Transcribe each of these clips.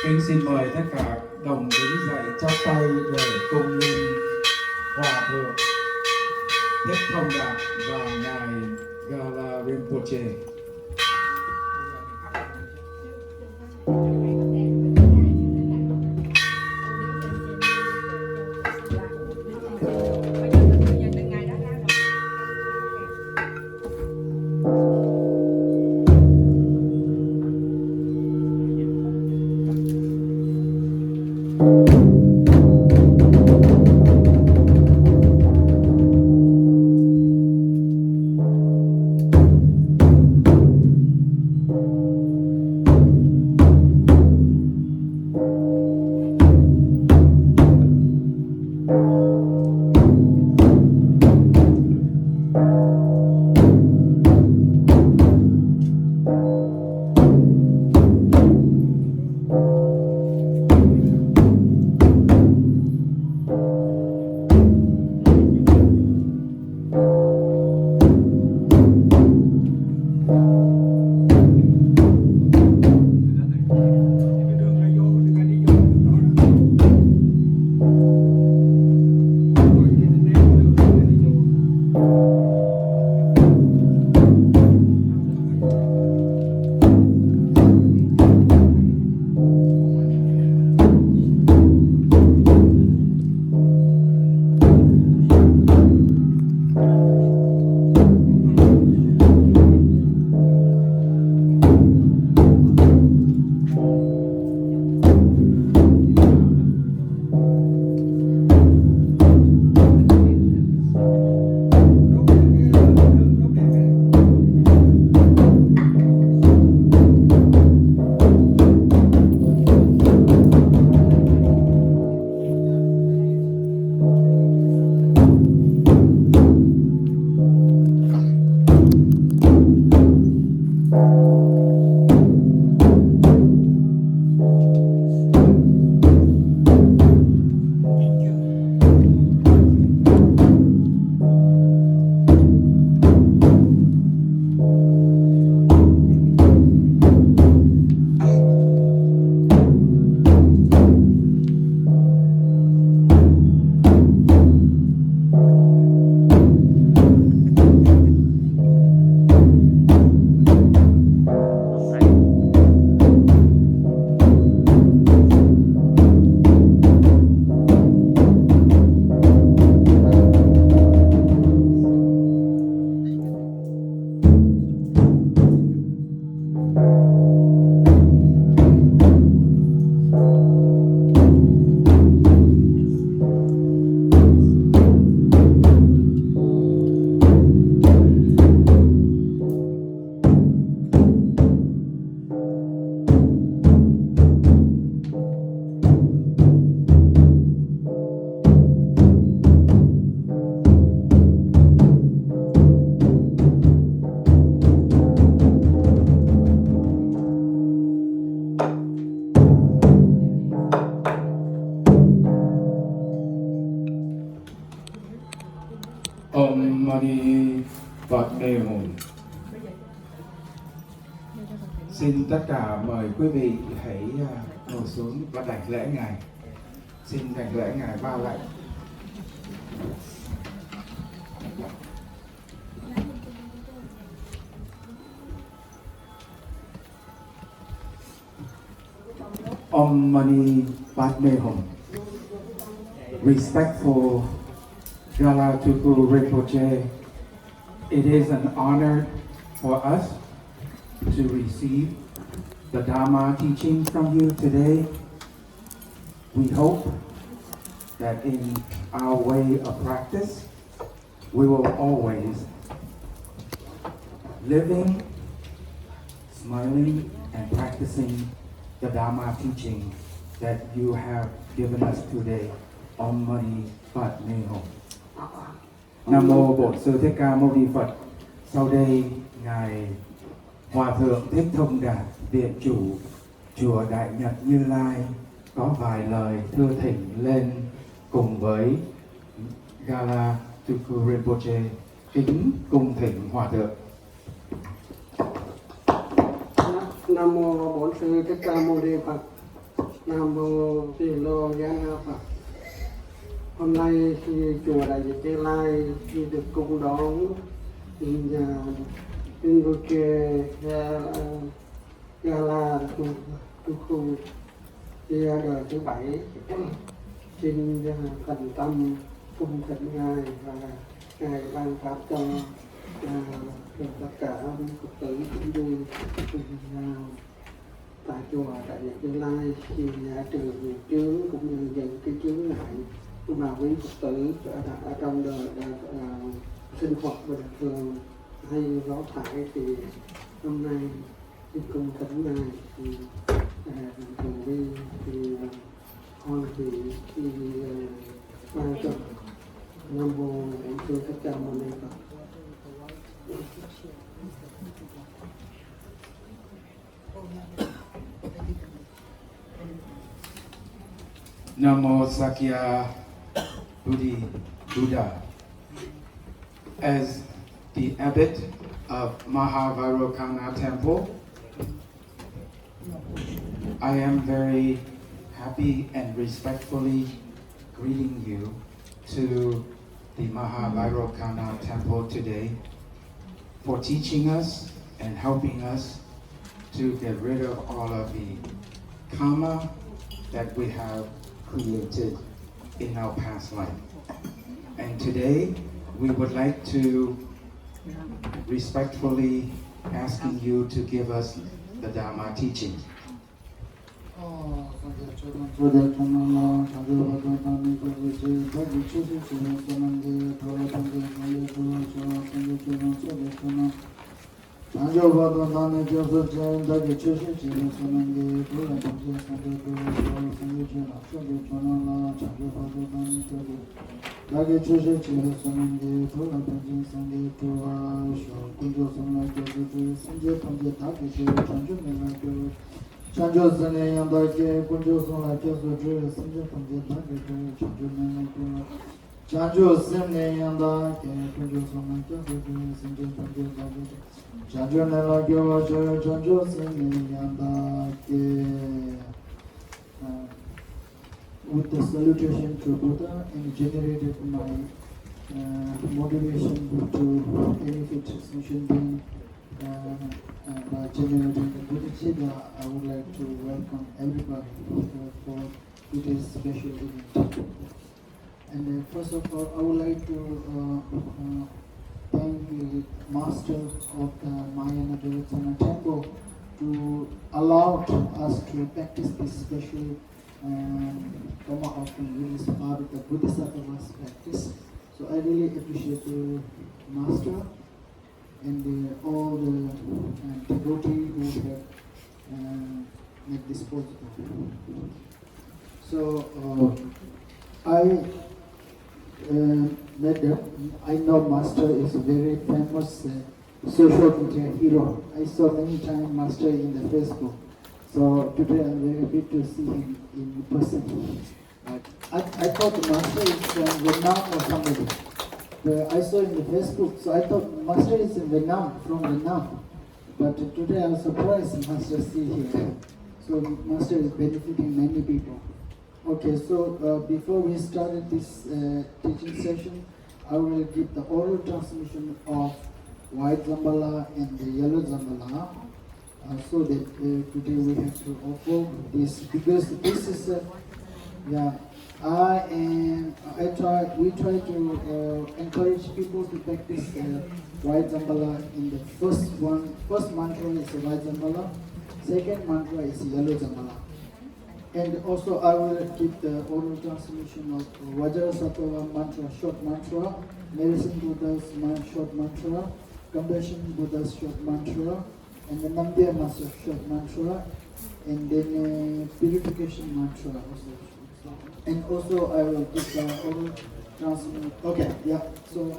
Kính xin mời tất cả đồng đứng dậy chắp tay để cung nghinh Hòa Thượng Thích Thông Đạt và Ngài Gala Rinpoche. Om Mani Padme Hum. Xin tất cả mời quý vị hãy ngồi xuống và đảnh lễ Ngài. Xin đảnh lễ Ngài ba lạy. Om Mani Padme Hum. Respectful Gala Tulku Rinpoche, it is an honor for us to receive the Dharma teaching from you today. We hope that in our way of practice, we will always living, smiling, and practicing the Dharma teaching that you have given us today. Om Mani Padme Hum. Nam mô Bổn Sư Thích Ca Mâu Ni Phật. Sau đây Ngài Hòa Thượng Thích Thông Đạt, Viện Chủ Chùa Đại Nhật Như Lai có vài lời thưa thỉnh lên cùng với Gala Tulku Rinpoche. Kính cung thỉnh Hòa Thượng. Nam mô Bổn Sư Thích Ca Mâu Ni Phật. Nam mô Di Lô Gia Phật. Hôm nay khi chùa Đại Việt Như Lai khi được cung đón Rinpoche Gala Tulku ra đời thứ 7, xin thành tâm cung thỉnh ngài và ngài ban pháp cho tất cả Phật tử cũng như tại chùa Đại Việt Như Lai khi trừ nghiệp chướng cũng như những cái chướng ngại mà quý Phật tử ở trong đời sinh hoạt bình thường hay lỗ thải thì hôm nay xin cung thỉnh ngài thường vi thì con thì ban cho Nam mô Bổn Sư Thích Ca Mâu Ni Phật. Namo Sakya Buddha. As the abbot of Mahavairocana Temple, I am very happy and respectfully greeting you to the Mahavairocana Temple today for teaching us and helping us to get rid of all of the karma that we have created in our past life. And today we would like to respectfully asking you to give us the Dharma teaching. With the salutation to Buddha and generated my motivation to benefit sentient being by generating the Buddha, I would like to welcome everybody for today's special event. And first of all, I would like to thank the master of the Mahayana Devacana Temple to allow us to practice this special Dharma offering, which is part of the Bodhisattva's practice. So I really appreciate the master and all the devotees who have made this possible. So I know Master is a very famous social media hero. I saw many times Master in the Facebook. So today I'm very happy to see him in person. I thought Master is from Vietnam or somebody. But I saw in the Facebook, so I thought Master is in Vietnam, from Vietnam. But today I was surprised Master see here. So Master is benefiting many people. Okay, so before we started this teaching session, I will give the oral transmission of white Zambala and the yellow Zambala. So that today we have to offer this, because this is we try to encourage people to practice white Zambala. In the first mantra is white Zambala, second mantra is yellow Zambala. And also I will keep the oral transmission of Vajrasattva mantra, short mantra, Medicine Buddha's short mantra, Compassion Buddha's short mantra, and the Nambya Master short mantra, and then Purification mantra also. And also I will give the oral transmission. Okay, yeah. So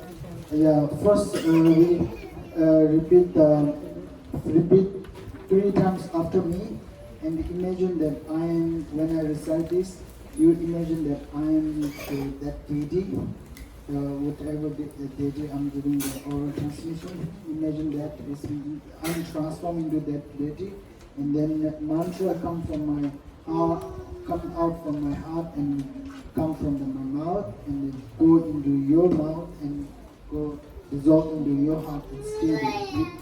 first we repeat 3 times after me. And imagine that I am, when I recite this, you imagine that I am that deity, whatever deity I'm giving the oral transmission. Imagine that I'm transforming into that deity, and then that mantra comes from my come out from my heart and come from my mouth and then go into your mouth and go dissolve into your heart and stay there.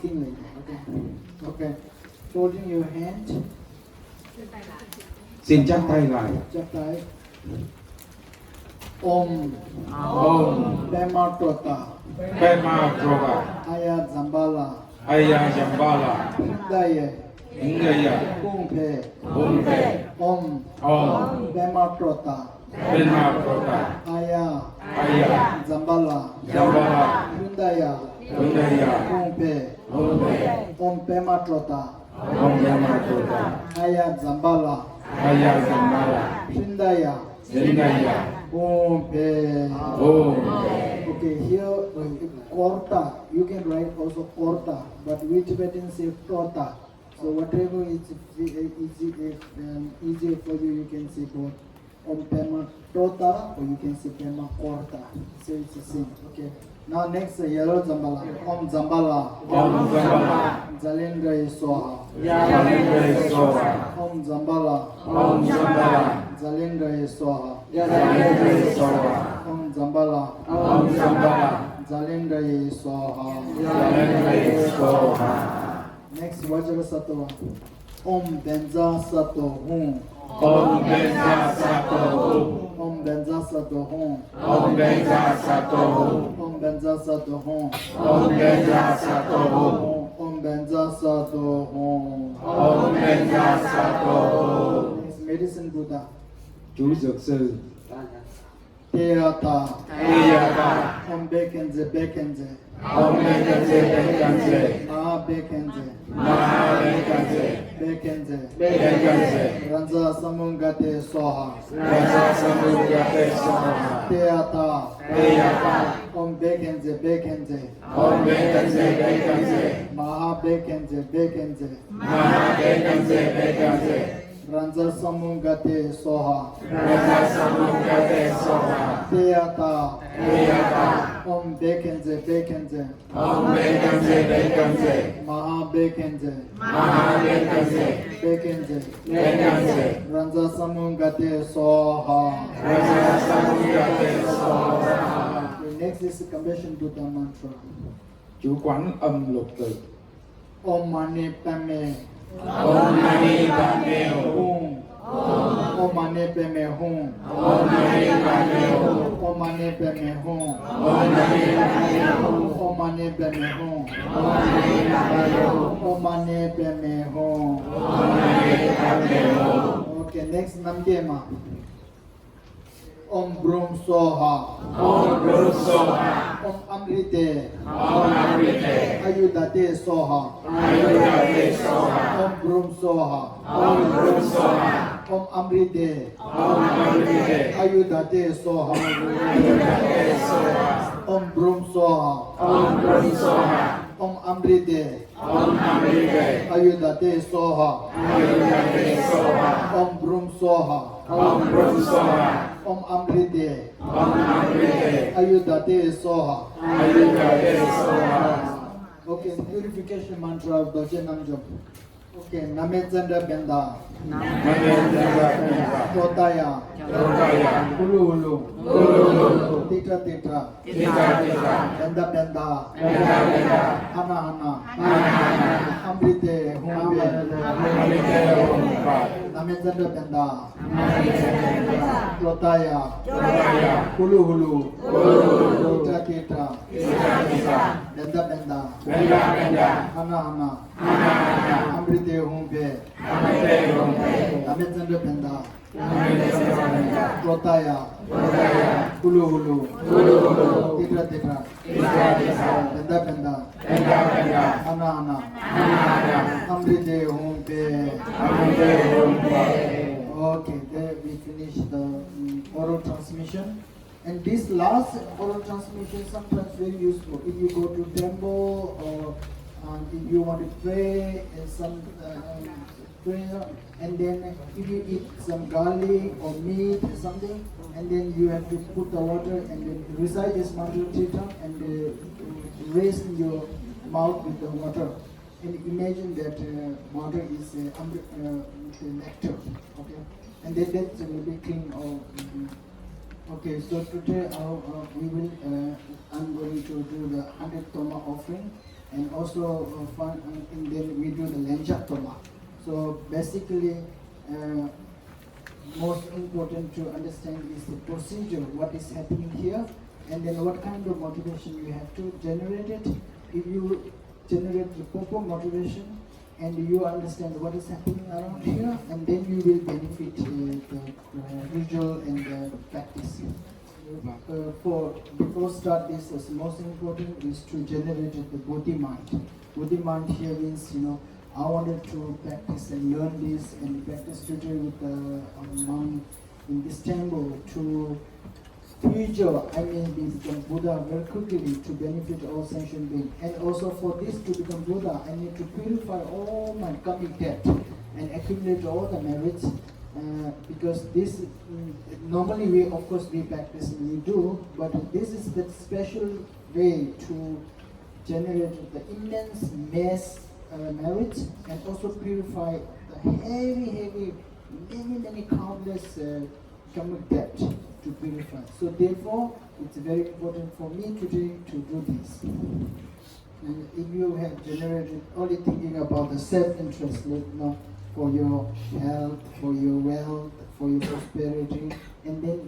Breathing like that. Okay. Okay. Folding your hand. Xin chắp tay lại. Chắp tay. Om. Om. Pema Tota. Pema Droga. Aya Zambala. Aya Jambala. Hindaye. Hingaya. Kumpe. Umpe. Om. Om. Pema Tota. Pema Droga. Aya. Aya. Zambala. Jambala. Hindaya. Hingaya. Kumpe. Umpe. Om Pema Tota. Om Pema Droga. Aya Zambala. Aya Jambala. Hindaya. Hingaya. Kumpe. Om. Okay, here Korta. You can write also Korta, but we Tibetans say Tota. So whatever is easier for you, you can say both Om Pema Tota or you can say Pema Korta. So it's the same. Okay. Now next yellow Zambala. Om Zambala. Om Zambala. Zalendra Soha. Zalendra Soha. Om Zambala. Om Zambala. Zalendra Soha. Zalendra Soha. Om Zambala. Om Zambala. Zalendra Soha. Zalendra Soha. Next Vajra Sattva. Om Benza Sato Hum. Om Benza Sato Hum. Om Benza Sato Hum. Om Benza Sato Hum. Om Benza Sato Hum. Om Benza Sato Hum. Om Benza Sato Hum. Om Benza Sato Hum. Next Medicine Buddha. Chú Dược Sư. Teata. Teata. Om Bekenze Bekenze. Om Bekenze Bekenze. Ma Bekenze. Ma Bekenze. Bekenze. Bekenze. Ranza Samungate Soha. Raja Samugate Soha. Teata. Teata. Om Bekenze Bekenze. Om Bekenze Bekenze. Maha Bekenze Bekenze. Ma Bekenze Bekenze. Ranza Samungate Soha. Raja Samugate Soha. Teata. Teata. Om Bekenze Bekenze. Om Bekenze Bekenze. Maha Bekenze. Maha Bekenze. Bekenze. Bekenze. Ranza Samungate Soha. Raja Samugate Soha. Okay, next is the Compassion Buddha mantra. Chú quán âm lục tử. Om Mani Padme Om Mani Padme Hum. Hum. Om Mani Padme Hum. Om Mani Padme Hum. Om Mani Padme Hum. Om Mani Padme Hum. Om Mani Padme Hum. Om Mani Padme Hum. Om Mani Padme Hum. Om Mani Padme Hum. Okay, next Namdema. Om Brum Soha. Om Guru Soha. Om Amrite. Om Amrite. Ayudate Soha. Ayudate Soha. Om Brum Soha. Om Guru Soha. Om Amrite. Om Amrite. Ayudate Soha. Ayudate Soha. Om Brum Soha. Om Guru Soha. Om Amrite. Om Amrite. Ayudate Soha. Ayudate Soha. Om Brum Soha. Om Guru Soha. Om Amrite. Om Amrite. Ayudate Soha. Ayudate Soha. Okay, purification mantra of Doje Namjom. Okay, Namedzanda Benda. Namendra Benda. Totaya. Totaya. Hulu Hulu. Hulu. Titra Titra. Tita Tita. Benda Benda. Benda Benda. Hana Hana. Hana. Amrite Humbe. Amrite Humpa. Namedzanda Benda. Totaya. Totaya. Hulu Hulu. Hulu. Titra Titra. Tita Tita. Benda Benda. Benda Benda. Hana Hana. Hana. Amrite Humbe. Amrite Humpa. Namedzanda Benda. Amrite Humpa. Totaya. Totaya. Hulu Hulu. Hulu. Titra Titra. Tita Tita. Benda Benda. Benda Benda. Hana Hana. Hana. Amrite Humbe. Amrite Humpa. Okay, there we finish the oral transmission. And this last oral transmission sometimes very useful. If you go to temple or if you want to pray some prayer, and then if you eat some garlic or meat or something, and then you have to put the water and then recite this mantra 3 times and raise your mouth with the water. And imagine that water is the nectar, okay? And then that will be clean. Okay, so today I'm going to do the 100 Toma offering, and also and then we do the LÄNCHAK TORMA. So basically, most important to understand is the procedure, what is happening here, and then what kind of motivation you have to generate it. If you generate the proper motivation and you understand what is happening around here, and then you will benefit the visual and the practice. Before start this, the most important is to generate the body mind. Body mind here means, I wanted to practice and learn this and practice today with the monk in Istanbul to future, become Buddha very quickly to benefit all sentient beings. And also for this to become Buddha, I need to purify all my karmic debt and accumulate all the merits. Because this, normally we practice and we do, but this is the special way to generate the immense mass merit and also purify the heavy, many countless karmic debt to purify. So therefore, it's very important for me today to do this. And if you have generated only thinking about the self-interest, for your health, for your wealth, for your prosperity, and then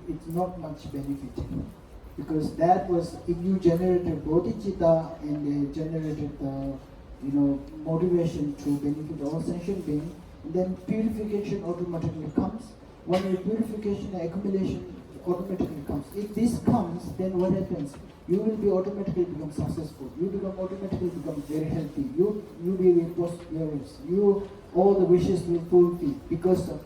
it's not much benefit. Because that was, if you generated bodhicitta and generated motivation to benefit all sentient beings, then purification automatically comes. When your purification and accumulation automatically comes. If this comes, then what happens? You will be automatically become successful. You automatically become very healthy. You will be prosperous. All the wishes will fulfill because of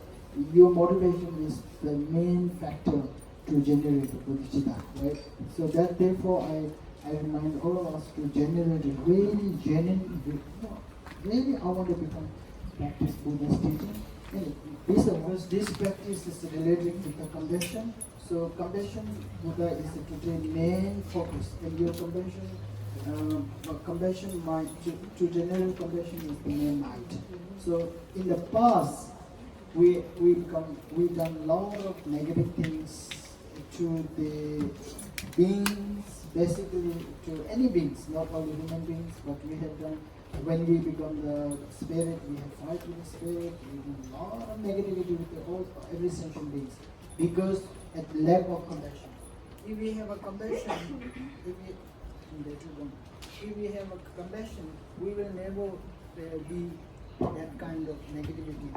your motivation is the main factor to generate bodhicitta, right? So that therefore I remind all of us to generate a really genuine, really I want to become practice Buddha's teaching. And this practice is related to the compassion. So compassion, Buddha is today main focus. And your compassion mind, to generate compassion is the main mind. So in the past, we done a lot of negative things to the beings, basically to any beings, not only human beings, but we have done, when we become the spirit, we have fight with the spirit, we do a lot of negativity with every sentient beings, because at lack of compassion. If we have a compassion, we will never be that kind of negativity.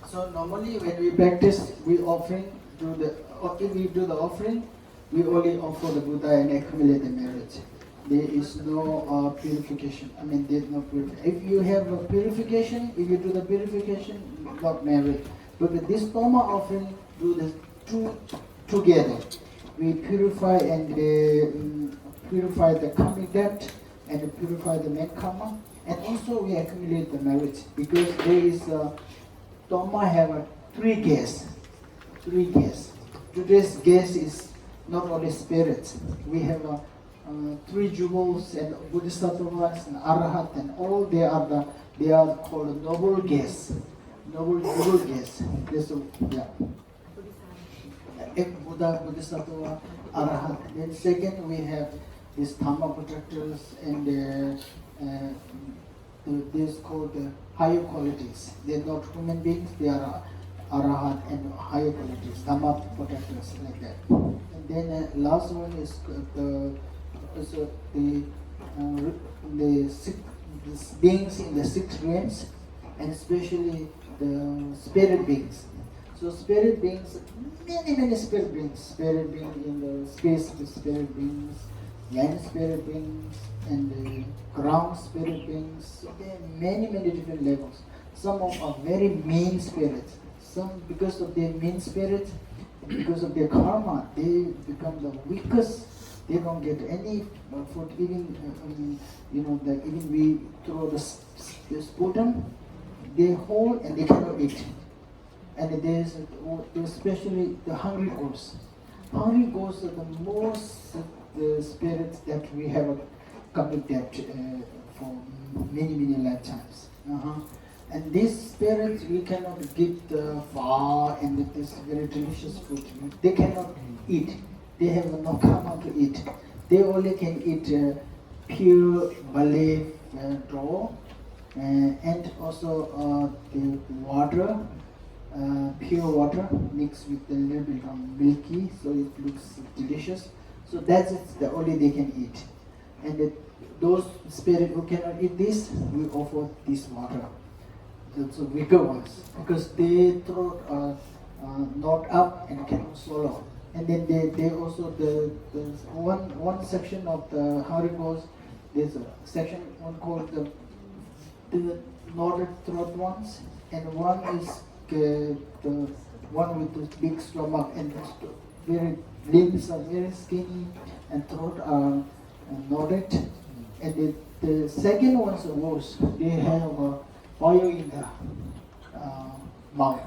So normally when we practice, we offering if we do the offering, we only offer the Buddha and accumulate the merit. There is no purification. There is no purification. If you have a purification, if you do the purification, not merit. But with this Toma offering, do the two together. We purify and purify the karmic debt and purify the main karma, and also we accumulate the merit, because there is Toma have three guests. Today's guest is not only spirits. We have three jewels and bodhisattvas and arahat, and all they are called noble guests. Noble guests. Buddha, Bodhisattva, Arahat. Then second we have these Dhamma protectors and this called higher qualities. They are not human beings, they are Arahat and higher qualities, Dhamma protectors, like that. And then last one is the beings in the six realms, and especially the spirit beings. So spirit beings, many spirit beings in the space, the spirit beings, land spirit beings, and the ground spirit beings. So there are many different levels. Some are very mean spirits. Some, because of their mean spirit, because of their karma, they become the weakest. They don't get any food. Even even we throw the sputum, they hold and they cannot eat. And there's especially the hungry ghosts. Hungry ghosts are the most the spirits that we have karmic debt for many lifetimes. And these spirits we cannot get far and with this very delicious food. They cannot eat. They have no karma to eat. They only can eat pure ballet dough and also the water, pure water mixed with a little bit of milky, so it looks delicious. So that's it, the only they can eat. And those spirits who cannot eat this, we offer this water. So weaker ones, because they throw not up and cannot swallow. And then they also the one section of the how it goes. There's a section one called the knotted throat ones, and one is the one with the big stomach and very limbs are very skinny and throat are knotted. And the second ones are worse. They have fire in the mouth.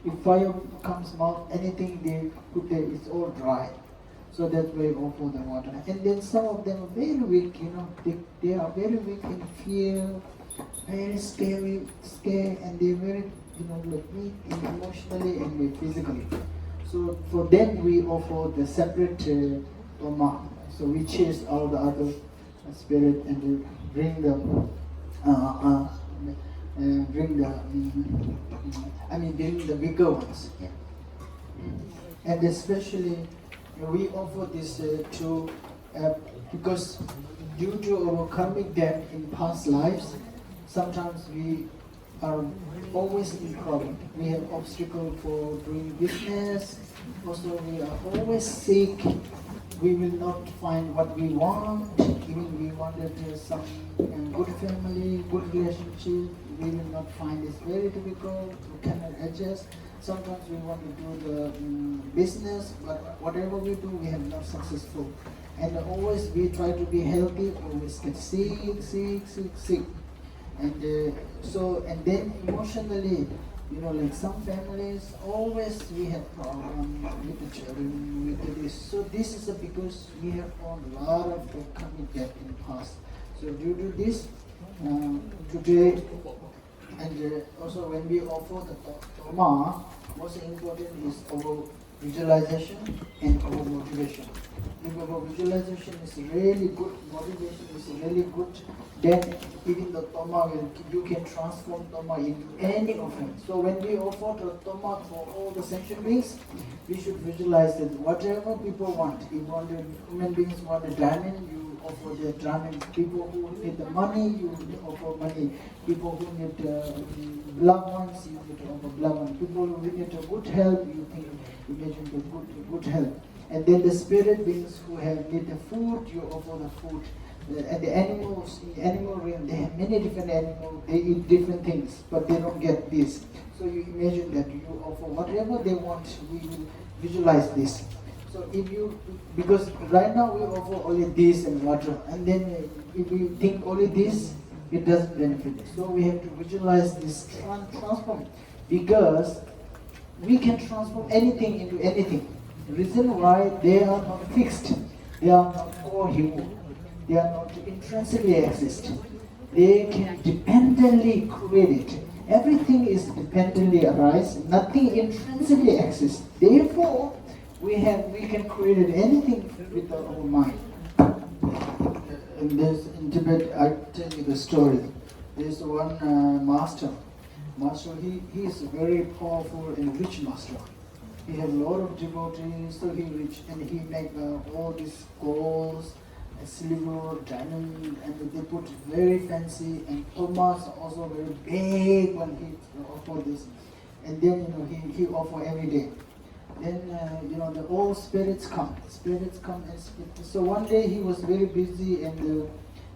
If fire comes mouth, anything they put there, it's all dry. So that's why all for the water. And then some of them are very weak, they are very weak in fear, very scared, and they're very, like weak emotionally and physically. So for them we offer the separate Toma. So we chase all the other spirit and we bring them bring the bigger ones. Yeah. And especially we offer this to because due to our karmic debt in past lives, sometimes we are always in problem. We have obstacle for doing business. Also, we are always sick. We will not find what we want. Even we wanted some good family, good relationship. We will not find. It's very difficult. We cannot adjust. Sometimes we want to do the business, but whatever we do, we have not successful. And always we try to be healthy. Always get sick. And so, and then emotionally, like some families, always we have problems with the children, with this. So this is because we have found a lot of karmic debt in the past. So due to this, today, and also when we offer the Toma, most important is our visualization and our motivation. If our visualization is really good, motivation is really good, then even the Toma you can transform Toma into any offering. So when we offer the Toma for all the sentient beings, we should visualize that whatever people want. If human beings want a diamond, you offer the diamond. People who need the money, you offer money. People who need loved ones, you need to offer loved ones. People who need a good health, you imagine the good health. And then the spirit beings who have need the food, you offer the food. And the animals, in the animal realm, they have many different animals, they eat different things, but they don't get this. So you imagine that you offer whatever they want, we will visualize this. So if you, because right now we offer only this and water, and then if we think only this, it doesn't benefit. So we have to visualize this transform, because we can transform anything into anything. The reason why they are not fixed, they are not co-human. They are not intrinsically exist. They can dependently create it. Everything is dependently arise. Nothing intrinsically exists. Therefore, we can create anything with our mind. And there's in Tibet, I tell you the story. There's one master. He is a very powerful and rich master. He has a lot of devotees, so he rich, and he make all these golds, silver, diamond, and they put very fancy, and Thomas also very big when he offer this. And then he offer every day. Then the old spirits come and speak. So one day he was very busy and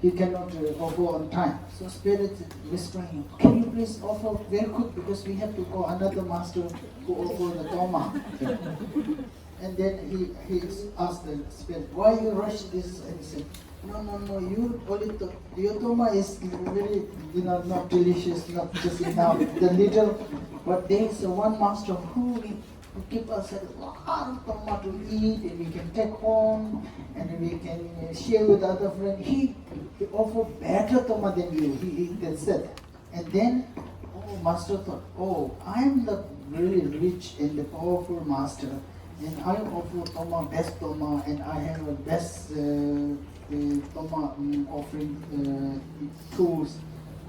he cannot offer on time. So spirit whispering, can you please offer very quick, because we have to go another master who offer the Toma. And then he asked the spirit, why you rush this? And he said, no, you only your Toma is very, not delicious, not just enough, the little. But there is one master who who give us a lot of Toma to eat, and we can take home, and we can share with other friends. He offer better Toma than you, he said. And then, Master thought, I am the really rich and the powerful master, and I offer Toma, best Toma, and I have a best Toma offering tools.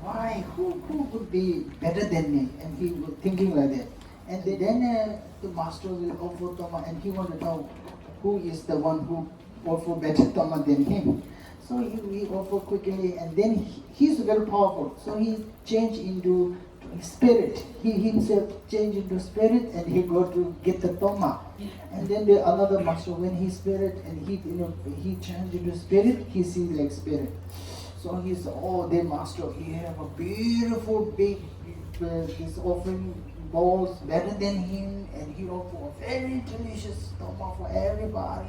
Why? Who could be better than me? And he was thinking like that. And then the master will offer Toma, and he wanted to know who is the one who offer better Toma than him. So he offer quickly, and then he's very powerful. So he changed into spirit. He himself changed into spirit, and he go to get the Toma. And then the another master, when he spirit and he changed into spirit, he see like spirit. So he said, the master, he have a beautiful big this offering bowls better than him, and he offer a very delicious Toma for everybody.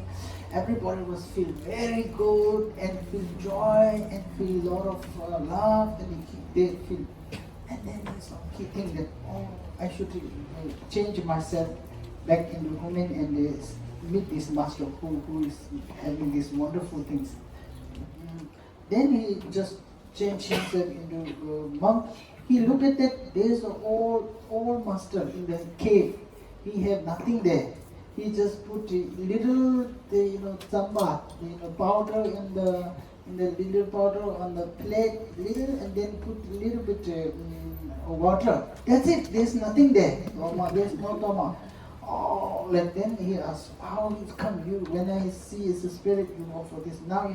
Everybody was feel very good and feel joy and feel a lot of love, and they feel. And then he think that I should change myself back into human and meet this master who is having these wonderful things. Then he just changed himself into a monk. He looked at that, there's an old master in the cave. He have nothing there. He just put a little, samba, powder in the little powder on the plate, little, and then put a little bit water. That's it. There's nothing there. There's no Toma. Like then he asked, how it come you? When I see it's a spirit, you offer this. Now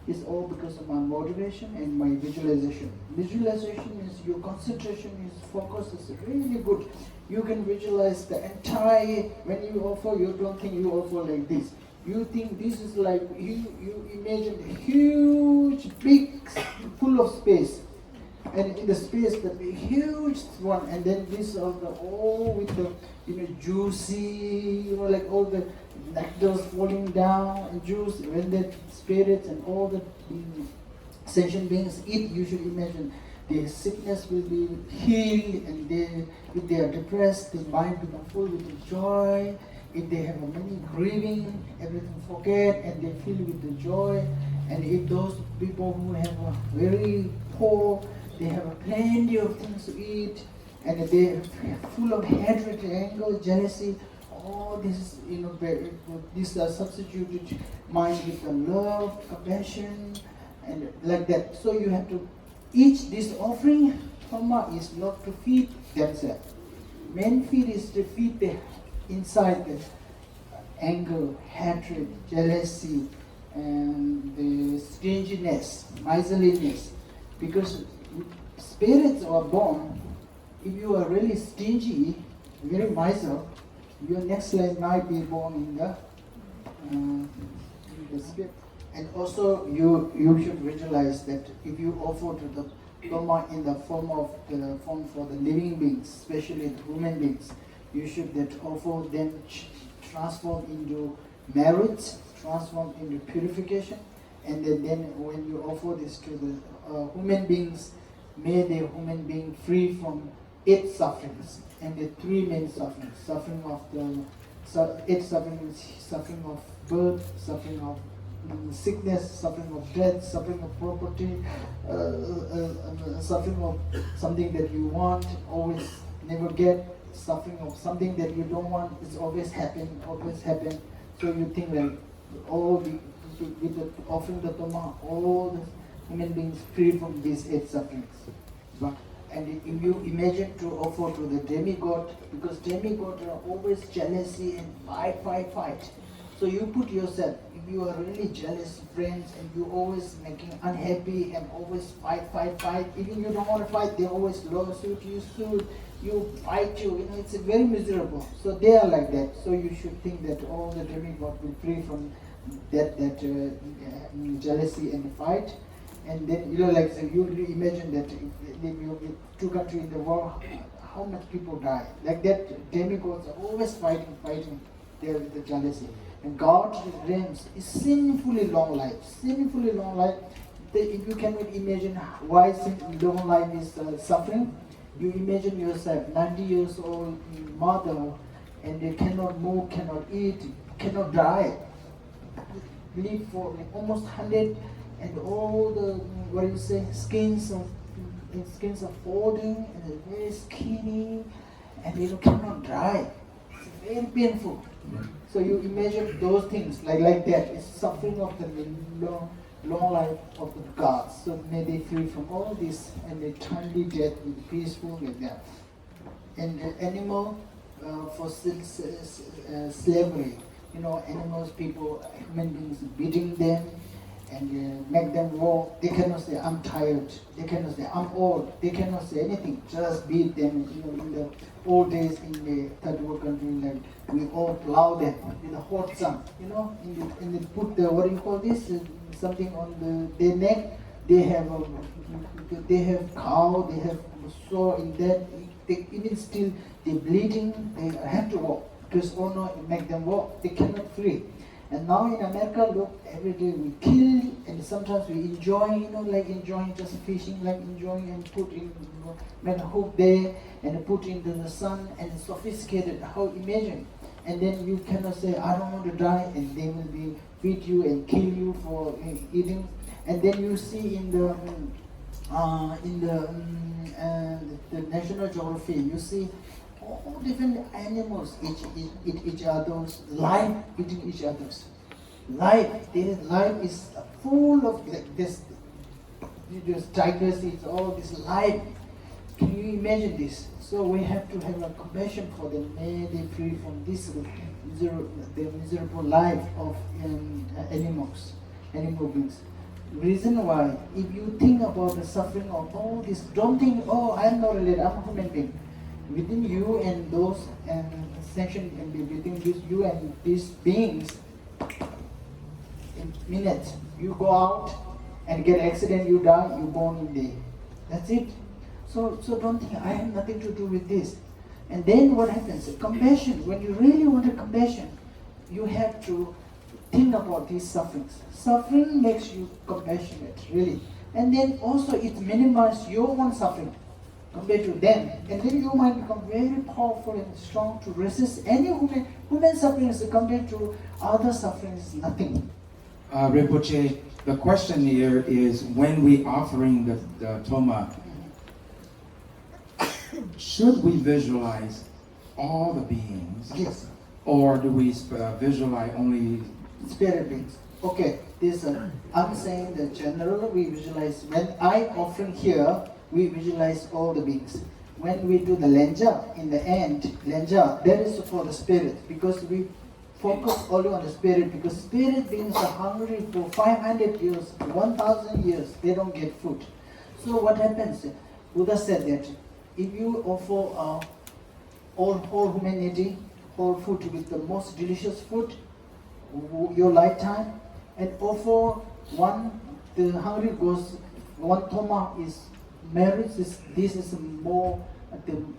it's all because of my motivation and my visualization. Visualization is your concentration, is focus is really good. You can visualize the entire, when you offer, you don't think you offer like this. You think this is like, you imagine a huge, big, full of space. And in the space, the huge one, and then this are all with the, juicy, like all the nectars falling down, and juice, when the spirits and all the sentient beings eat, you should imagine their sickness will be healed, and if they are depressed, their mind will be full with joy. If they have a many grieving, everything forget, and they feel with the joy. And if those people who have a very poor, they have plenty of things to eat, and they are full of hatred, anger, jealousy. All this, these are substituted mind with the love, compassion, and like that. So you have to each this offering. Toma is not to feed themselves. Main feed is to feed the inside the anger, hatred, jealousy, and the stinginess, miserliness. Because spirits are born, if you are really stingy, very miser, your next life might be born in the spirit. And also you should visualize that if you offer to the Toma in the form for the living beings, especially the human beings, you should that offer them transform into marriage, transform into purification, and then when you offer this to the human beings, may the human being free from 8 sufferings, and the 3 main sufferings. Suffering of the 8 sufferings: suffering of birth, suffering of sickness, suffering of death, suffering of property, suffering of something that you want, always never get, suffering of something that you don't want, it's always happen. So you think like with the offering the Toma, all the human beings free from these 8 sufferings. And if you imagine to offer to the demigod, because demigod are always jealousy and fight. So you put yourself, if you are really jealous friends and you always making unhappy and always fight, even you don't want to fight, they always lawsuit you fight you, it's very miserable. So they are like that. So you should think that all the demigod will free from that jealousy and fight. And then so you imagine that if you have 2 countries in the war, how much people die. Like that, demigods are always fighting there with the jealousy. And God's realms is sinfully long life. If you cannot imagine why long life is suffering, you imagine yourself 90 years old mother, and they cannot move, cannot eat, cannot die. Live for like almost 100, and all the skins are folding, and they're very skinny, and they cannot dry. It's very painful. So you imagine those things like that. It's suffering of the long life of the gods. So may they free from all this, and they timely death will be peaceful like that. And the animal for slavery. Animals, people, human beings beating them and make them walk. They cannot say, I'm tired. They cannot say, I'm old. They cannot say anything. Just beat them. In the old days in the third world country, like we all plow them in the hot sun. And they put the, what do you call this? Something on their neck. They have cow. They have sore in that. Even still, they're bleeding. They have to walk. Because you make them walk, they cannot free. And now in America, look, every day we kill, and sometimes we enjoy, like enjoying just fishing, like enjoying and put in, make a hook there, and put into the sun, and it's sophisticated, how imagine. And then you cannot say, I don't want to die, and they will be feed you and kill you for eating. And then you see in the National Geography, you see all different animals eat each other's life, eating each other's life. Their life is full of like this. These tigers eat all this life. Can you imagine this? So we have to have a compassion for them. May they free from this the miserable life of animal beings. Reason why, if you think about the suffering of all this, don't think, oh, I'm not related, I'm a human being. Within you and those section can be between you and these beings. In minutes, you go out and get accident, you die, you born in there. That's it. So don't think I have nothing to do with this. And then what happens? Compassion. When you really want a compassion, you have to think about these sufferings. Suffering makes you compassionate, really. And then also it minimizes your own suffering compared to them. And then you might become very powerful and strong to resist any human sufferings compared to other sufferings, nothing. Rinpoche, the question here is when we offering the Toma, should we visualize all the beings? Yes. Or do we visualize only spirit beings? Okay, I'm saying that generally we visualize, when I offering here, we visualize all the beings. When we do the LÄNCHAK, in the end, LÄNCHAK, that is for the spirit, because we focus only on the spirit, because spirit beings are hungry for 500 years, 1,000 years, they don't get food. So what happens? Buddha said that if you offer all humanity, whole food with the most delicious food, your lifetime, and offer the hungry goes, one Toma is marriage, this is more,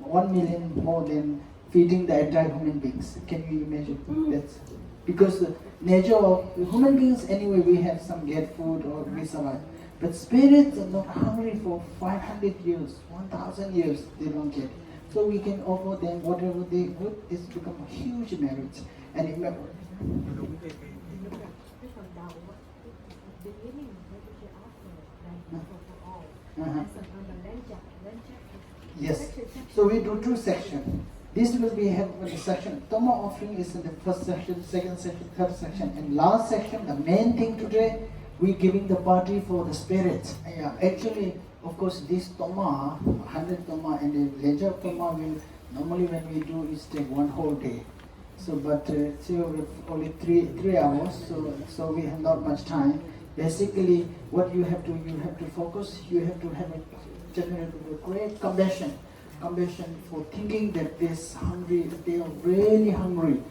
1 million more than feeding the entire human beings. Can you imagine? That's because the nature of human beings, anyway, we have some get food or we survive. But spirits are not hungry for 500 years, 1,000 years, they don't get. So we can offer them whatever they would, it's become a huge marriage. And remember, yes. So we do 2 sections. This will be have the section. Toma offering is in the first section, second section, third section, and last section. The main thing today, we giving the party for the spirits. Yeah, actually, of course, this Toma, 100 Toma, and the LÄNCHAK Toma will normally when we do is take 1 whole day. So, but only 3 hours. So we have not much time. Basically, what you have to focus. You have to have a great compassion for thinking that this hungry, they are really hungry,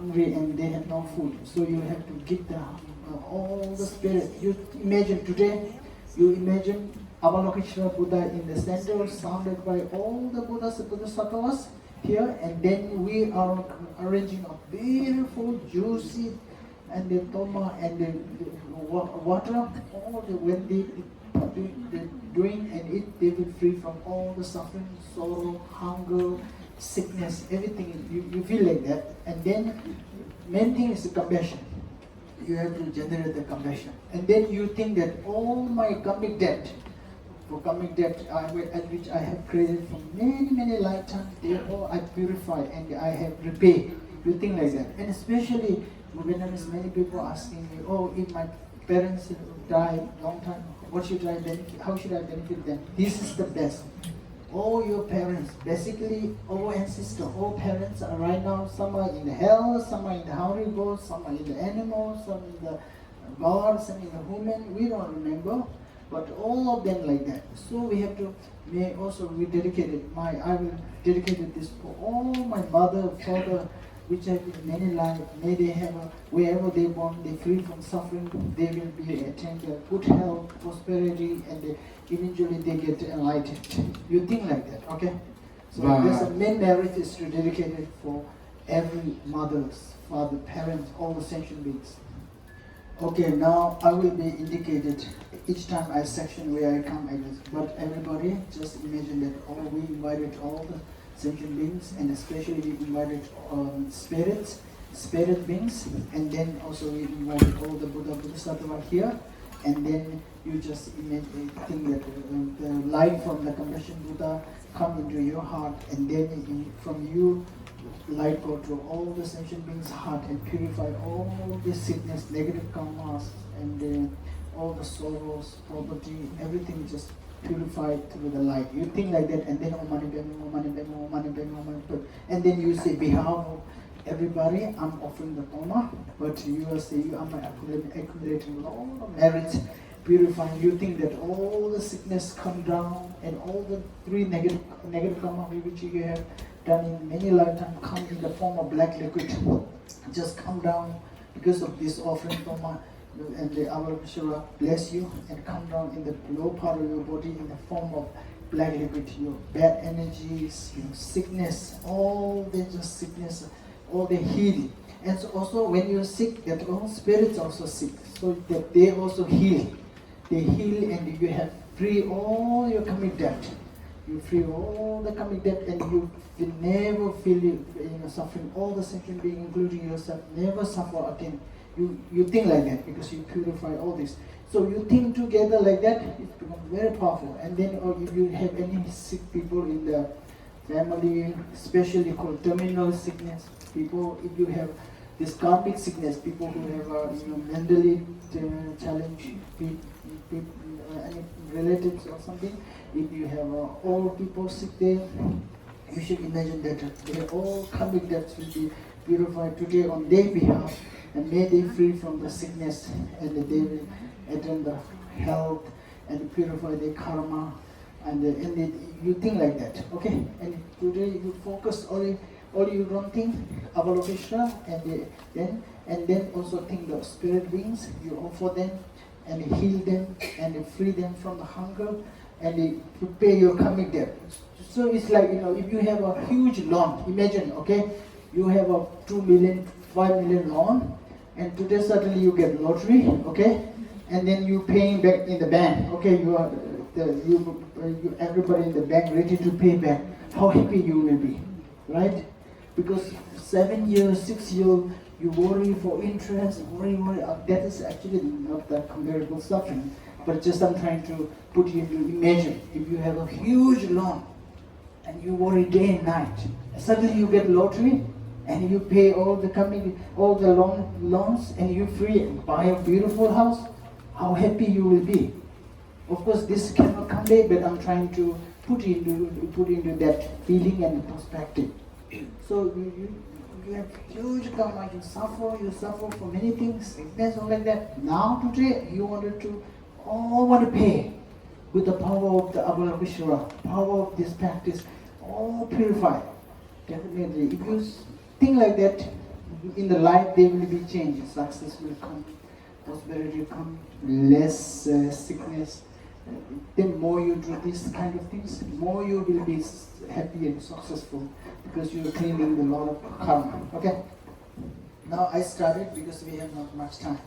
and they have no food. So you have to give them all the spirit. You imagine today, you imagine Avalokiteshvara Buddha in the center, surrounded by all the Bodhisattvas here, and then we are arranging a beautiful, juicy, and the Toma and the water, all the when they doing and eat, they will free from all the suffering, sorrow, hunger, sickness, everything, you feel like that. And then main thing is the compassion. You have to generate the compassion. And then you think that all my karmic debt, for karmic debt which I have created for many lifetimes, they all I purify and I have repay. You think like that. And especially Vietnamese, many people asking me, oh, if my parents die long time, what should I benefit? How should I benefit them? This is the best. All your parents, basically all ancestors, all parents are right now, some are in hell, some are in the hungry ghost, some are in the animals, some in the gods, some in the human. We don't remember, but all of them like that. So we have to. I will dedicate this for all my mother, father, which have in many lives. May they have wherever they born, they free from suffering. They will be attain good health, prosperity, and eventually they get enlightened. You think like that, okay? So there's a main merit is to dedicate it for every mother's, father, parents, all the sentient beings. Okay, now I will be indicated each time I section where I come. But everybody just imagine that we invited all the sentient beings, and especially we invited spirit beings, and then also we invited all the Buddha Bodhisattva here, and then you just imagine, think that the light from the compassion Buddha come into your heart, and then from you, light go to all the sentient beings' heart and purify all the sickness, negative karmas, and all the sorrows, poverty, everything just purified through the light. You think like that, and then Om Mani Padme Hum, Om Mani Padme Hum, Om Mani Padme Hum, Om Mani Padme Hum, and then you say, behalf of everybody, I'm offering the Toma, but you are saying, I'm accumulating a lot of merits, purifying. You think that all the sickness come down, and all the three negative karma which you have done in many lifetimes come in the form of black liquid, just come down because of this offering Toma. And the Avalokiteshvara bless you and come down in the low part of your body in the form of black liquid. Your bad energies, your sickness, all the just sickness, all the heal. And so also when you're sick, that all spirits also sick, so that they also heal. They heal, and you have free all your karmic debt. You free all the karmic debt, and you will never feel suffering. All the sentient beings, including yourself, never suffer again. You think like that because you purify all this. So you think together like that, it becomes very powerful. And then if you have any sick people in the family, especially called terminal sickness, people, if you have this karmic sickness, people who have mentally challenged any relatives or something, if you have all people sick there, you should imagine that they all karmic debts will be purified today on their behalf, and may they free from the sickness, and they will attain the health and purify their karma, and you think like that, okay? And today you focus only you don't think Avalokiteshvara, and then also think the spirit beings. You offer them and heal them and free them from the hunger, and prepare your karmic debt. So it's like if you have a huge loan, imagine, okay, you have a 2 million, 5 million loan, and today suddenly you get lottery, okay, and then you paying back in the bank, okay, you are everybody in the bank ready to pay back. How happy you will be, right? Because 7 years, 6 years, you worry for interest, worry. That is actually not that comparable suffering. But just I'm trying to put you into imagine. If you have a huge loan and you worry day and night, suddenly you get lottery and you pay all the loans, and you free and buy a beautiful house. How happy you will be. Of course, this cannot come there, but I'm trying to put into that feeling and perspective. So you have huge karma, you suffer for many things, sickness, all like that. Now today you want to pay with the power of the Avalokiteshvara, power of this practice, all purified. Definitely, if you think like that, in the life there will be change. Success will come, prosperity will come, less sickness. Then more you do these kind of things, more you will be happy and successful, because you are cleaning a lot of karma. Okay? Now I started because we have not much time.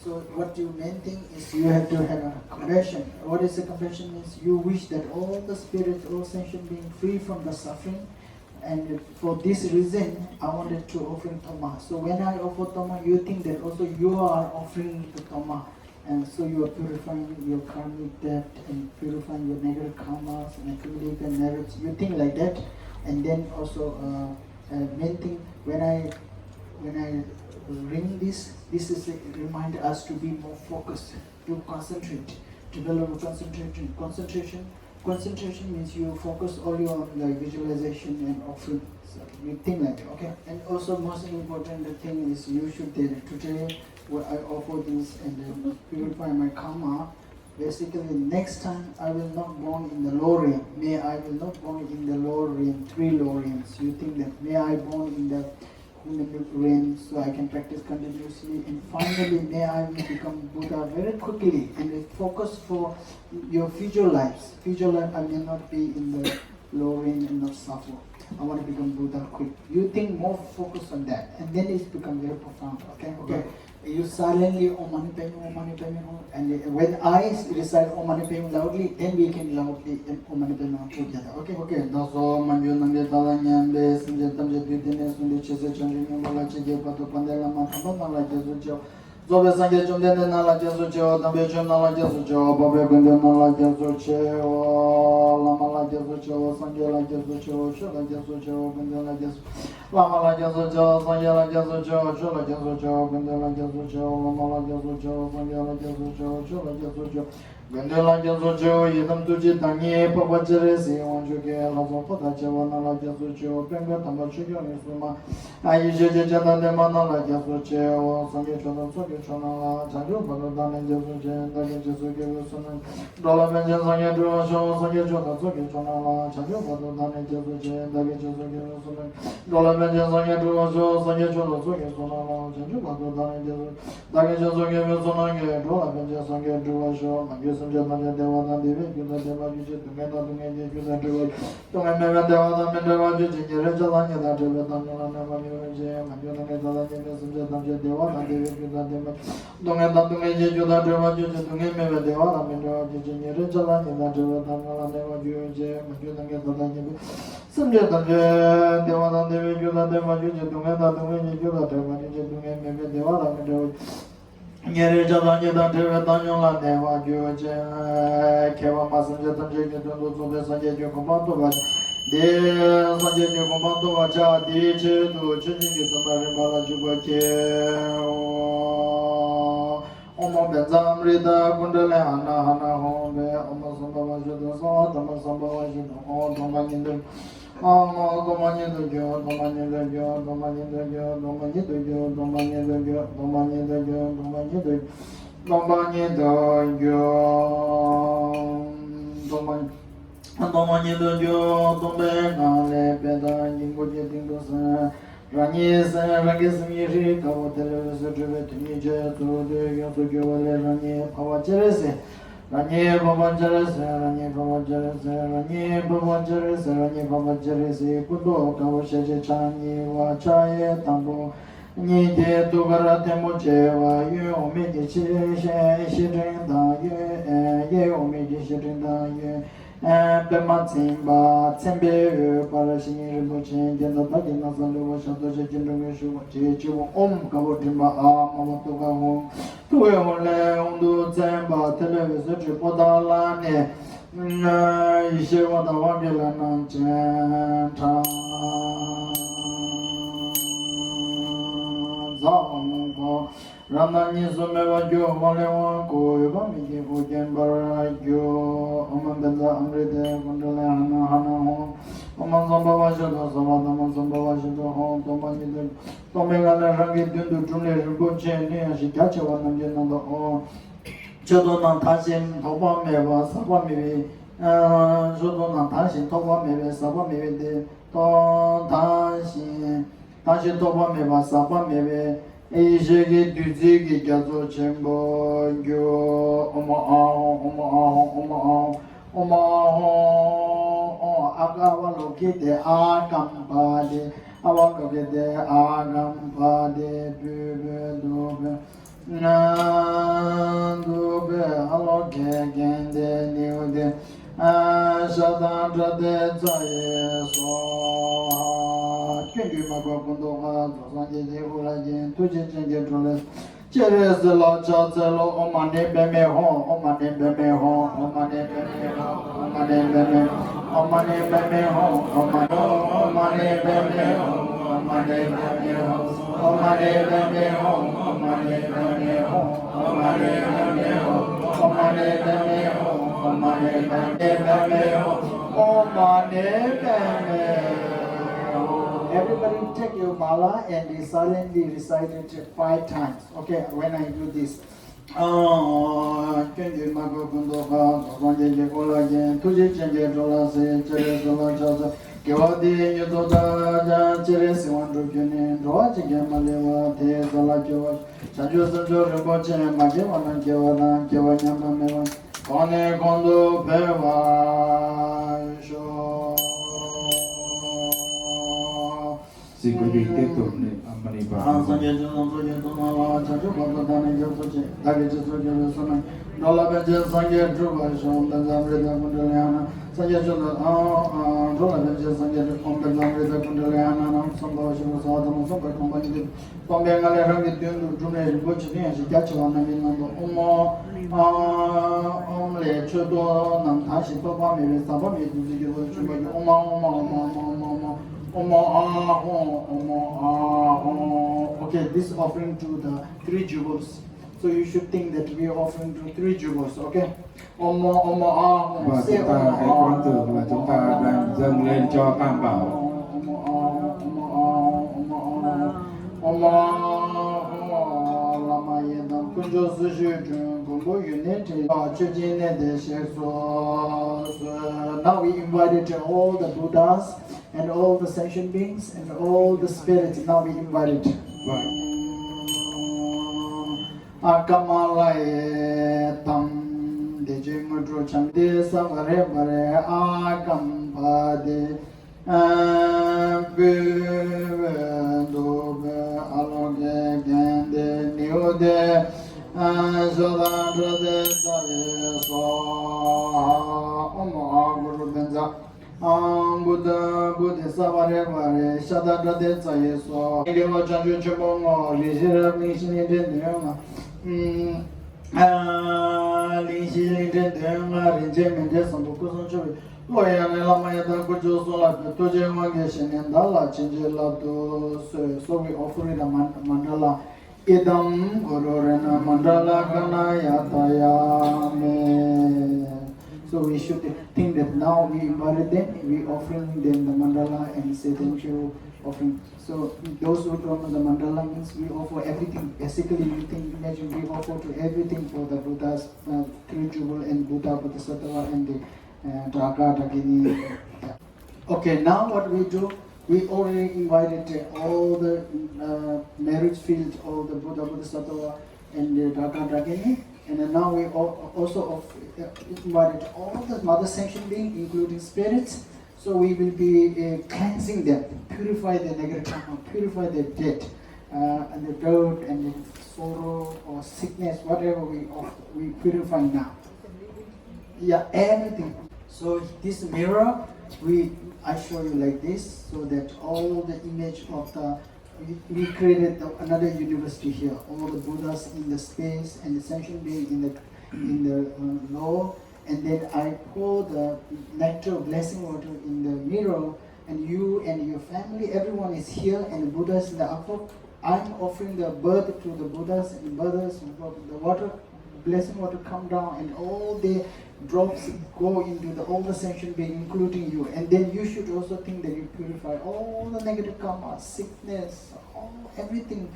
So what your main thing is, you have to have a compassion. What is a compassion means? You wish that all the spirits, all sentient beings free from the suffering, And for this reason, I wanted to offer Toma. So when I offer Toma, you think that also you are offering the Toma. And so you are purifying your karmic debt and purifying your negative karmas and accumulated merits. You think like that. And then also, main thing, when I ring this is a remind us to be more focused, to concentrate, develop concentration. Concentration means you focus only on the visualization and offering. So you think like that, okay? And also most important thing is you should today where I offer this and then purify my karma. Basically next time I will not born in the low realm. May I will not born in the low realm, 3 low realms. You think that may I born in the human realm so I can practice continuously, and finally may I will become Buddha very quickly and focus for your future lives. Future life I may not be in the low realm and not suffer. I want to become Buddha quick. You think more focus on that, and then it's become very profound. Okay. You silently Om Mani Padme Hum, and when I recite Om Mani Padme loudly, then we can loudly Om Mani Padme Hum together. Okay. Daso manju nambe talanyam be sinje tamje didine sundi chese chanji mala chige pato pandela matamba mala jesu jo. Zobe sangye chomde nala jesu jo, tambe chom nala jesu jo, babe kunde nala jesu jo, lama la jesu jo, sangye la jesu jo, shola jesu jo, kunde la jesu. Lama la jesu jo, sangye la jesu jo, shola jesu jo, kunde la jesu jo, lama la jesu jo, sangye la jesu jo, shola jesu jo. Kunde la jesu jo, yedam tuji tangi, papa jere si, wanju ke, lazo pata chewa nala jesu jo, penga tamba chukyo nisuma. Ayi jeje jenda nema nala jesu jo, sangye chodan soke chonala, chanju pata dane jesu je, dage jesu ke usuna. Dola menje sangye duwa sho, sangye chodan soke chonala, chanju pata dane jesu je, dage jesu ke usuna. Dola menje sangye duwa sho, sangye chodan soke chonala, chanju pata dane jesu, dage jesu ke usuna ke, dola menje sangye duwa sho, magye sanje dane dewa dane dewe, gyuda dewa gyuje, dunga da dunga je, gyuda dewa, dunga mewe dewa dane dewa gyuje, gyere chalanye da dewe dane lana magye je, magye dane chalanye me sanje dane dewa dane dewe, gyuda dewa, dunga da dunga je, gyuda dewa gyuje, dunga mewe dewa dane dewa gyuje, gyere chalanye da dewe dane lana dewa gyuje, magye dane chalanye me sanje dane dewa dane dewe, gyuda dewa gyuje, dunga da dunga je, gyuda dewa gyuje, dunga mewe dewa dane dewa Nyere jadanye da tewe tanyo la dewa gyuje, kewa masanje tanje gyutundu zobe sanje gyukumbantu vaja, de sanje gyukumbantu vaja, di che du chinji gyutumari bala jubwa ke, Omo benza amrita kundale hana hana hombe, Omo samba vajudu sa, Dhamma samba vajudu ho, Dhamma nindam, Omo Dhamma nindagyo, Dhamma nindagyo, Dhamma nindagyo, Dhamma nindagyo, Dhamma nindagyo, Dhamma nindagyo, Dhamma nindagyo, Dhamma nindagyo, Dhamma nindagyo, Dhamma ngale peda nyingo jidingo sa, Rangi sa rangi samiri kawa tele se jove tini je tu de yo tu gyo wale rangi kawa chere se rangi baba chere se rangi baba chere se rangi baba chere se rangi baba chere se kudo kawa sheje changi wa chaye tambo ni de tu gara temo che wa yu ome de chi she shi ren da ye ome de shi ren da ye Pema Tsimba, Tsimbe, Parashini Rinpoche, Genda Tagina Sanluva Shantoche Jindumishu, Chichu, Kavo Timba, Mamatuka Home, Tuwe Hole, Undu Tsimba, Televisu Tripodalane, Ishewa Tawagila Nanchenta, Zamanunko, Ramani Sumeva Gyo, Malewanko, Yubamiki Fujen Baragyo, Omandela Amrite, Kundala Hana Hana Home, Oman Sambhava Shada Savadama Sambhava Shada Home, Tomani, Tomegala Rangi Dundu Jule Rinpoche, Nia Shikacha Vananjana O, Chodonan Tashin, Toba Meva, Sapa Mevi, Chodonan Tashin, Toba Meve, Sapa Mevi, Tashin Toba Meva, Sapa Meve, Eishegi Duzigi Gazo Chembo Gyo Oma Aho Agawa Lokite Agampade Awakabede Agampade Bube Dobe Dube aloke gende niude Shadan trade tsaye soha Kyungi magwa kundo ha Zosan jeje ula jen Tuji jenge troles Chere se la cha se lo Omane beme ho Omane beme ho Omane beme ho Omane beme Omane beme ho Omane beme ho Omane beme ho Omane beme ho Omane beme ho Omane beme ho Omane beme ho Omane beme ho Omane beme ho. Everybody take your mala and silently recite it 5 times. Okay, when I do this. Kenji mago kundo ha, Zosan je kola jen, tuji chenje dola se, chere sola chaza, Kewadi yudo da, chere siwan rukune, doa chige malewa, te sola kewa, Chanjo sanjo rinpoche, mage wana kewa na, kewa nyama mewa, Kone kondo pewa, sho. Xin quý vị tiếp tục niệm Mani Phật. Okay, this offering to the 3 jewels. So you should think that we are offering to 3 jewels, okay? Và chúng ta hãy quán tưởng là chúng ta đang dâng lên cho Tam Bảo. Now we invited all the Buddhas and all the sentient beings and all the spirits. Now we invited. Vâng. Akamalaye tam dejimudro chande savare vare akampade Buvendube aloge gende niude Zodandrade saye soha Omo aguru benza Buddha Buddha savare vare Shadadrade saye soha Iliwa chanju chubongo Lishira nishini dendiyama Lishiri dendiyama Rinche mende sambuku sanchubi Loyane lama yada kujo sola Tuje wange shenenda la chinje la do So we offer it a mandala Idam Gururena Mandala Ganayatayame. So we should think that now we invited them, we offering them the mandala and say thank you offering. So those who don't know the mandala means we offer everything. Basically you think, imagine we offer to everything for the Buddha's 3 jewel and Buddha, Bodhisattva and the Dhaka, Dhagini. Okay, now what we do, we already invited all the marriage field, all the Buddha, Bodhisattva, and the Dhaka, Dhagini. And then now we also invited all the mother sanctioned beings, including spirits. So we will be cleansing them, purify the negative karma, purify the death, and the dirt, and the sorrow or sickness, whatever we purify now. Yeah, everything. So this mirror, I show you like this, so that all the image of the, we created another university here. All the Buddhas in the space and the sentient being in the law, and then I pour the nectar blessing water in the mirror, and you and your family, everyone is here, and the Buddhas in the upper. I'm offering the birth to the Buddhas and Buddhas, the water, blessing water come down, and all the drops go into all the sentient being, including you. And then you should also think that you purify all the negative karma, sickness, everything,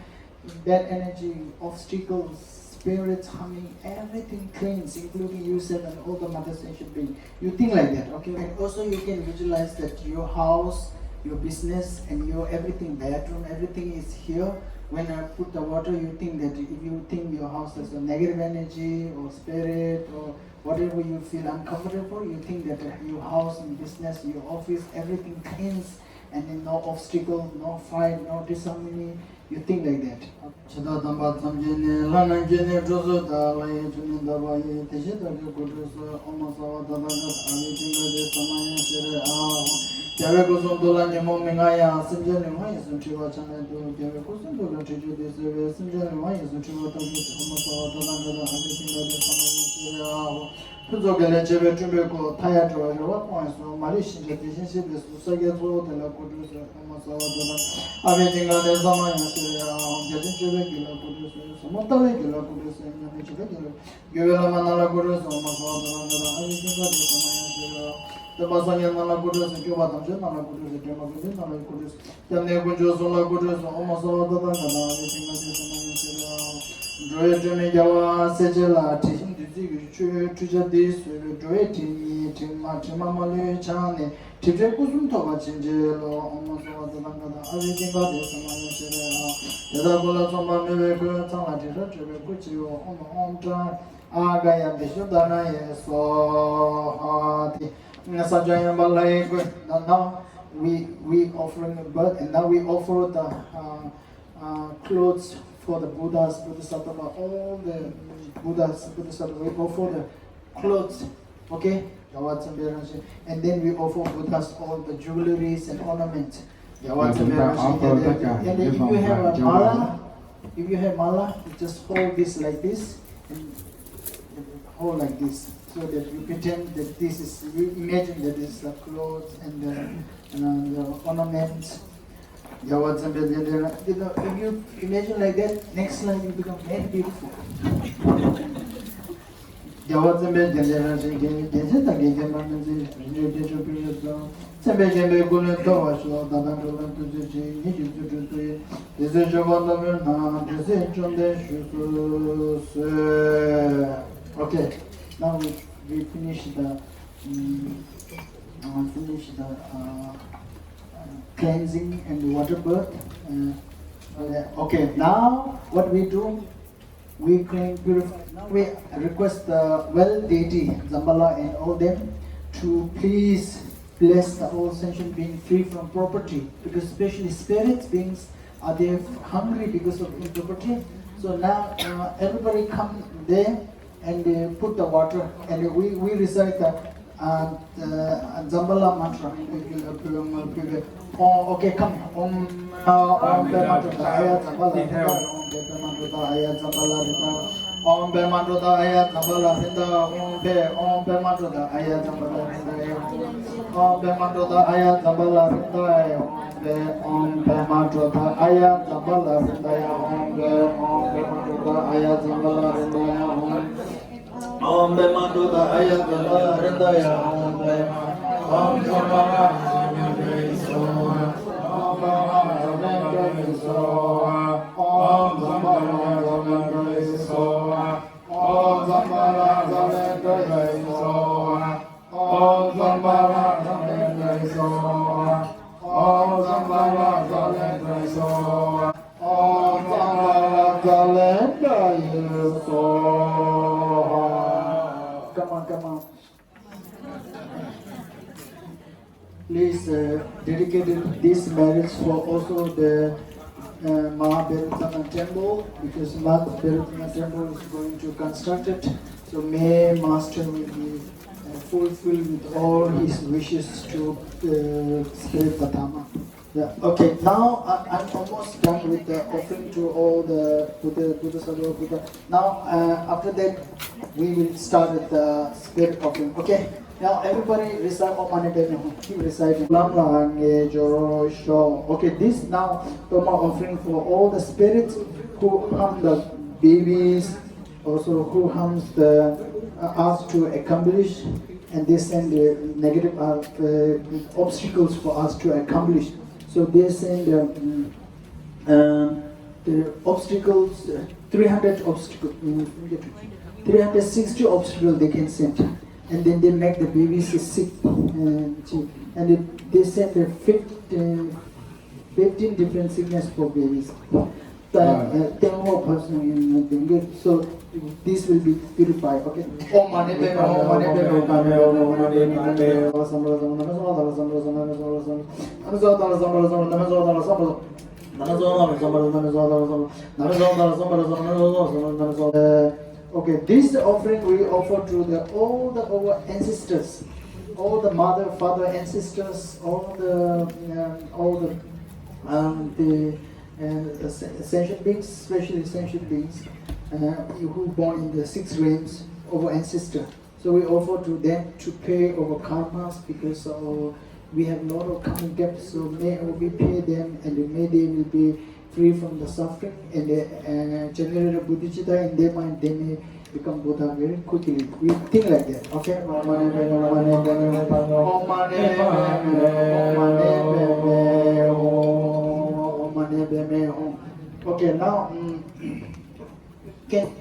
bad energy, obstacles, spirits, humming, everything cleans, including yourself and all the mother sentient being. You think like that, okay? And also you can visualize that your house, your business, and your everything, bedroom, everything is here. When I put the water, you think that if you think your house has a negative energy or spirit or whatever you feel uncomfortable, you think that your house and business, your office, everything cleans, and then no obstacle, no fight, no disharmony, You think like that. Chida Damba Tamjini, Lana Jini, Josuta, Lay, Junindaba, Tishita, Kudus, Omasawa, Dabagat, Ali Jinga, Samaya, Shire, Javekosum Dolani Momingaya, Sinjani, Sunchiva Chana, Javekosum Dola Chichu, Sinjani, Sunchiva Omasawa, Dabagat, Ali Jinga, Samaya, Shire, Puzogale, Jebeko, Taya, Points, Marish, Deficiency, Susageto, de la Kudus, Omasawa, Avejinga, the Samaya, Shire, Regular Kudus, Samota regular Kudus, and Givela Manala Kudus, Omasawa, the Basanya Mala Kudus, and Cuba, Mala Kudus, the German Mala Kudus, the Negujos, Ola Kudus, Omasawa, the Joy Jamigawa, Sejela, teaching the Tujadis, Joy Timamali Chani, Tijakusum Toba Chinjelo, Omasawa, the Langada, everything got this, and the Bola Soma Miracle, Tamati, Kuchi, on Omtra, Agaya, Bishudana, so Sajaya Balay. Now we offering the birth, and now we offer the clothes for the Buddhas, Bodhisattva, all the Buddhas, Bodhisattva, we offer the clothes, okay? And then we offer Buddhas all the jewelries and ornaments. And if you have a mala, you just hold this like this, and hold like this, so that you pretend that this is, you imagine that this is the clothes and the ornaments. If you imagine like that, next slide you become very beautiful. Okay, now we finish the cleansing and water birth. Okay, now what we do, we clean, purify. Now we request the well deity, Zambala and all them, to please bless the whole sentient being free from property, because especially spirit beings are they hungry because of improperty. So now everybody come there and they put the water, and we recite the Zambala mantra. Oh, okay, come. Om Bemandrudaya Zambala Om Bemandrudaya Zambala Om Bemandrudaya Zambala Om Bemandrudaya Zambala Om Bemandrudaya Zambala Om Bemandrudaya Zambala Om Bemandrudaya Zambala Om Zambala Come on. Please dedicate this marriage for also the Mahabharatana temple, because Mahabharatana temple is going to construct it. So may Master will be fulfilled with all his wishes to Spirit Dhamma. Yeah. Okay, now I'm almost done with the offering to all the Buddha. Now after that we will start with the spirit offering. Okay. Now everybody recite Om Mani Padme Hum. Keep reciting. Okay, this now Toma offering for all the spirits who harm the babies, also who harms the us to accomplish, and they send the negative obstacles for us to accomplish. So they send the obstacles, 300 obstacles, 360 obstacles they can send. And then they make the babies sick, and they send 15 different sickness for babies. So this will be purified. Okay. Om Mani Padme Hum, Om Mani Padme Hum. Okay, this offering we offer to all our ancestors, all the mother, father, ancestors, all the sentient beings, especially sentient beings who born in the 6 realms, our ancestor. So we offer to them to pay our karmas because we have a lot of karmic debts. So may we pay them, and may they will be free from the suffering and generate a bodhicitta in their mind. They may become Buddha very quickly. We think like that. Okay. Okay. Now,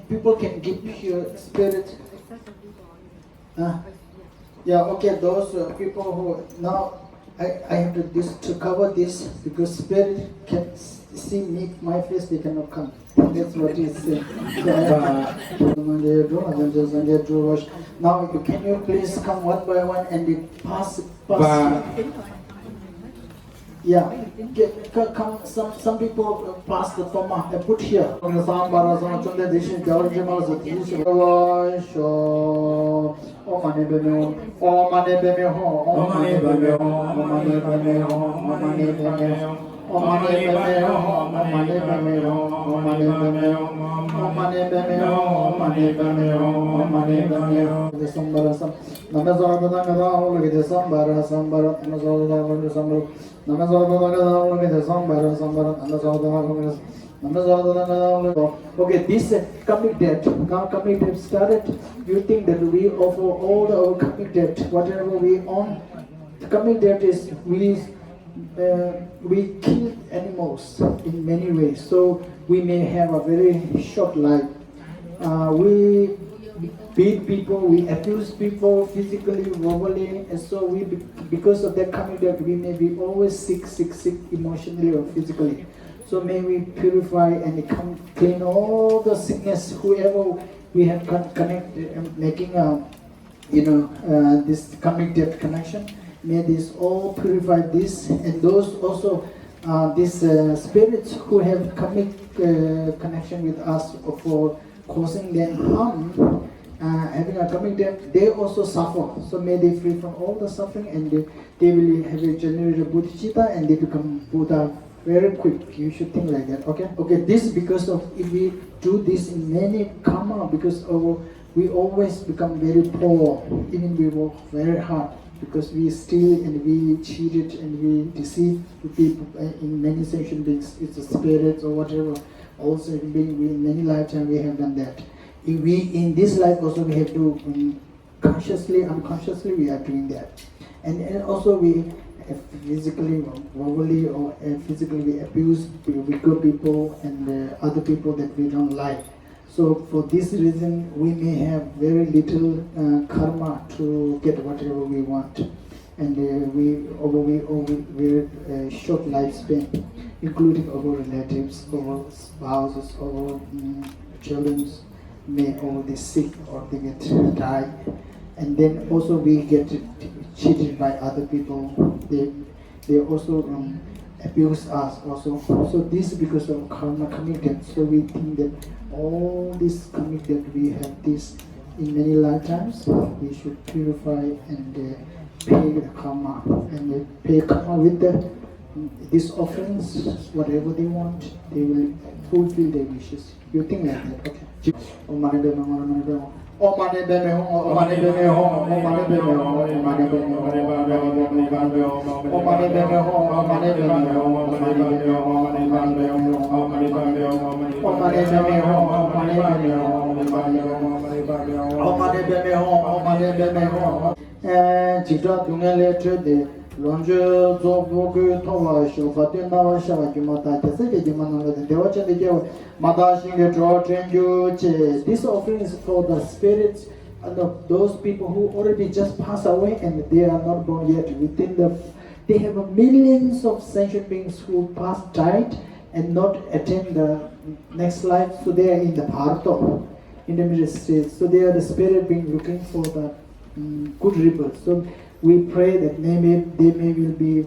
people can give your spirit. Yeah, okay, those people who now I have to cover this because spirit can see me, my face, they cannot come. That's what he said. Now, can you please come one by one and pass. Yeah, come. Some people pass the Toma. I put here. Okay, this karmic debt. Now karmic debt started. You think that we offer all our karmic debt, whatever we own. The karmic debt is we kill animals in many ways, so we may have a very short life. We beat people, we abuse people physically, verbally, and so because of that karmic debt, we may be always sick emotionally or physically. So may we purify and clean all the sickness, whoever we have connected, making this karmic debt connection. May this all purify this, and those also these spirits who have karmic connection with us for causing them harm, having a karmic debt, they also suffer. So may they free from all the suffering, and they will have a generated bodhicitta, and they become Buddha very quick. You should think like that. Okay. Okay. This because of if we do this in many karma, because we always become very poor, even we work very hard. Because we steal and we cheated and we deceive people in many sentient beings, it's a spirits or whatever. Also, being in many lifetimes we have done that. If we in this life also we have to consciously, unconsciously we are doing that, and also we physically, verbally or physically we abuse weaker people and other people that we don't like. So for this reason, we may have very little karma to get whatever we want, and we short lifespan, including our relatives, our spouses, our children may already sick or they get die, and then also we get cheated by other people. They also abuse us also. So this is because of karma committed. So we think that all this karmic that we have this in many lifetimes, we should purify and pay the karma, and pay karma with these offerings, whatever they want, they will fulfill their wishes. You think like that, okay? Longe zobu gu towa shofa te nawa shawa ki mata te se ke mananga de dewa cha de ke mata shinge draw trenju che. This offering is for the spirits and those people who already just passed away and they are not born yet. They have millions of sentient beings who died and not attend the next life, so they are in the Bharata, in the middle stage. So they are the spirit being looking for the good rebirth. So we pray that they will be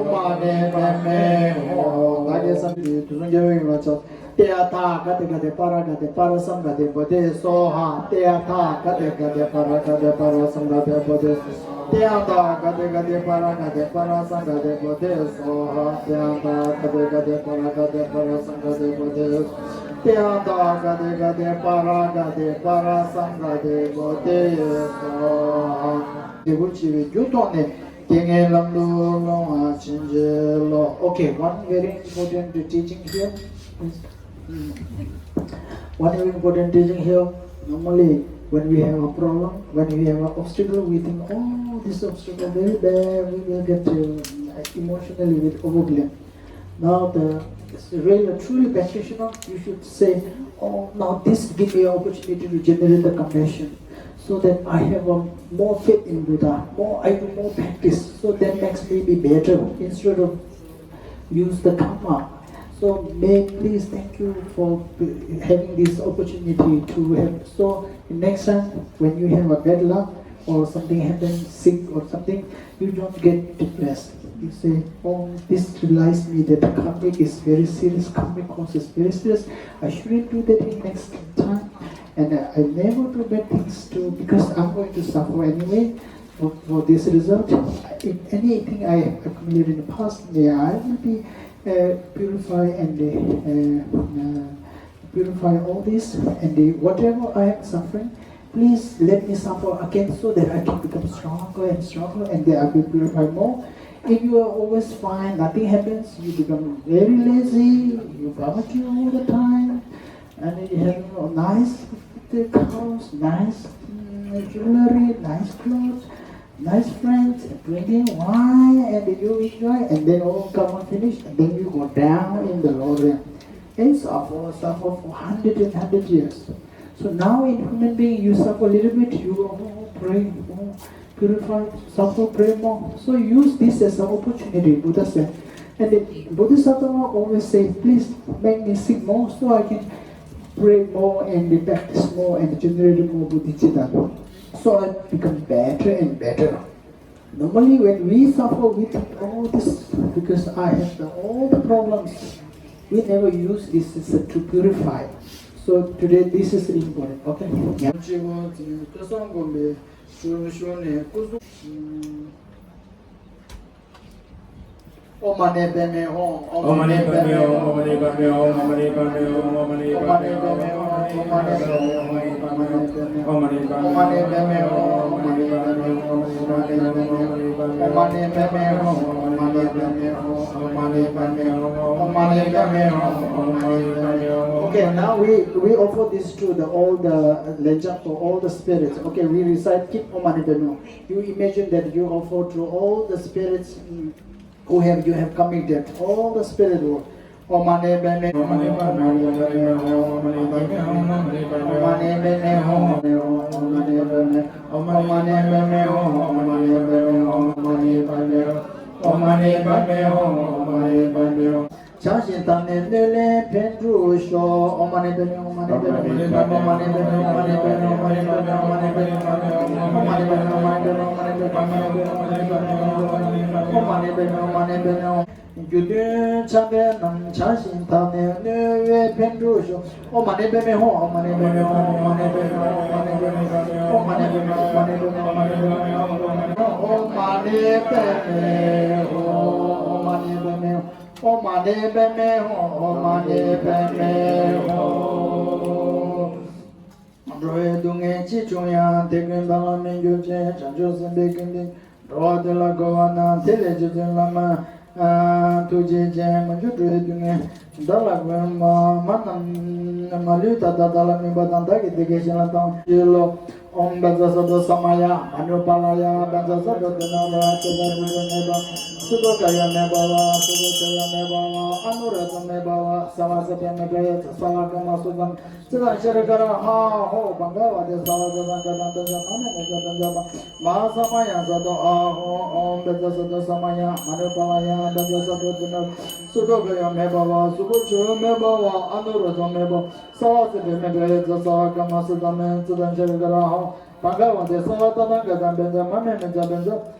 umane me ho dage samdi tuzunge lacha teata gade para samgade bode soha teata gade para samgade bode teata gade para samgade bode soha teata gade para samgade bode teata gade para samgade bode soha devuchi gyutone kenge lamdu lo achinje lo. Okay, one very important teaching here is one very important teaching here. Normally, when we have a problem, when we have an obstacle, we think, oh, this obstacle very bad, we will get emotionally with overwhelmed. Now, it's really truly practitioner, you should say, oh, now this give me an opportunity to generate the compassion, so that I have more faith in Buddha, I do more practice, so that makes me be better instead of use the karma. So may please thank you for having this opportunity to have. So next time when you have a bad luck or something happens, sick or something, you don't get depressed. You say, oh, this realized me that the karmic is very serious, karmic cause is very serious. I shouldn't do that in next time. And I never do bad things too, because I'm going to suffer anyway for this result. If anything I have accumulated in the past, may I will be purify and purify all this, and whatever I am suffering, please let me suffer again so that I can become stronger and stronger, and then I will purify more. If you are always fine, nothing happens, you become very lazy, you barbecue all the time, and you have nice cows, nice jewelry, nice clothes, nice friends, drinking wine, and you enjoy, and then all come and finish, and then you go down in the lower realm and suffer for 100 years. So now in human being, you suffer a little bit, you go pray, purify, suffer, pray more. So use this as an opportunity, Buddha said. And the Bodhisattva always say, please make me sick more so I can pray more and practice more and generate more bodhicitta. So I become better and better. Normally when we suffer, we think, oh, this, because I have all the problems. We never use this to purify. So today this is important. Okay. Yeah. Omane beme ho, Omane bame ho, omane bame ho, omane bame ho, omane bame ho, omane bame ho. Okay, now we offer this to all the LÄNCHAK for all the spirits. Okay, we recite keep Omane beme. You imagine that you offer to all the spirits who you have committed, all the spirit world. Omane beme ho, omane beme ho, omane beme ho, omane beme ho, omane beme ho, omane beme ho, omane beme ho, omane beme ho, omane beme ho, omane beme ho. Chashin tane lele pendru sho, omane beme ho, omane beme ho, omane beme ho, omane beme ho, omane beme ho, omane beme ho, omane beme ho, omane beme ho, omane beme ho, omane beme ho, omane beme ho, omane beme ho. Gyudun chabe nam chashin tane lele pendru sho, omane beme ho, omane beme ho, omane beme ho, omane beme ho, omane beme ho, omane beme ho, omane beme ho, omane beme ho, omane beme ho. Omane beme ho, omane beme ho. Roe dunge chi chuya, tekun dala mingyu che, chancho sembe kindi, roa de la govana, tele jujun lama, tuje je, manju roe dunge, dala gwema, manam, malu tata dala mi badanta ki teke shinatang, jilo, om baza sado samaya, manu palaya, baza sado tenala, tela jujun neba, Sudo kaya me bawa, sudo kaya me bawa, anurata me bawa, samasapya me kaya, salakama sudam, siddha shirikara ha ho, bangava de saladana kadanta jamane me kadanta, mahasamaya sado aho, om beda sado samaya, manupalaya, beda sado dinam, sudo kaya me bawa, sudo kaya me bawa, anurata me bawa, samasapya me kaya, salakama sudam, siddha shirikara ha, bangava de saladana kadanta jamane me kadanta,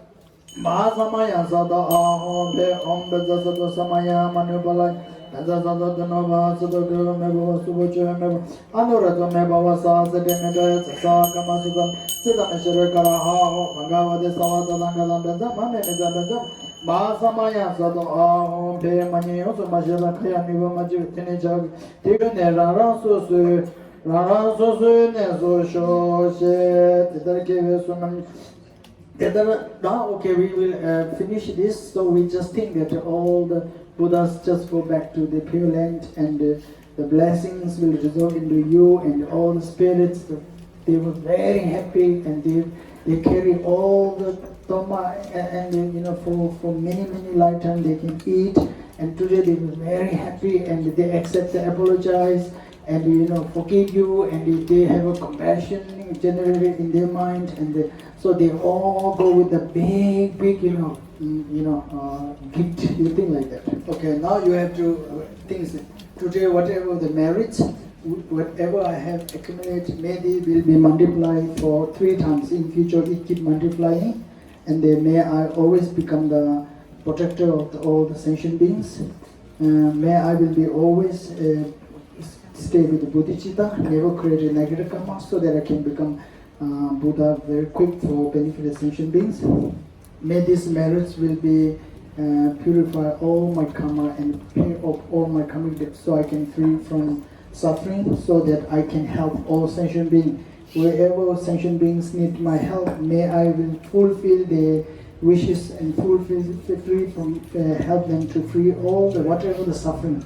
Mahasamaya sada ahom be om beza sada samaya manupalay beza sada dhanava sada guru me bhava subhacha me bhava anurata me bhava sasade me gaya sa kama sudam siddha me shirikara aho bhagavade savada langadam beza mame me beza Mahasamaya sada ahom be mani usumashira kaya niva majiv tini chag tigane rara susu ne so shoshe tidarke vesunam Now, okay, we will finish this. So we just think that all the Buddhas just go back to the Pure Land, and the blessings will result into you and all the spirits. They were very happy, and they carry all the Toma, and you know, for many lifetimes they can eat. And today they were very happy, and they accept the apologize, and you know, forgive you, and they have a compassion generated in their mind, and so they all go with a big, gift, you think like that. Okay, now you have to think today whatever the merits, whatever I have accumulated, may they will be multiplied for 3 times in future. It keep multiplying, and then may I always become the protector of all the sentient beings. May I will be always stay with the bodhicitta, never create a negative karma, so that I can become Buddha very quick for benefit of sentient beings. May these merits will be purify all my karma and pay off all my karmic debts, so I can free from suffering, so that I can help all sentient beings. Wherever sentient beings need my help, may I will fulfill their wishes and fulfill free from help them to free all the whatever the suffering.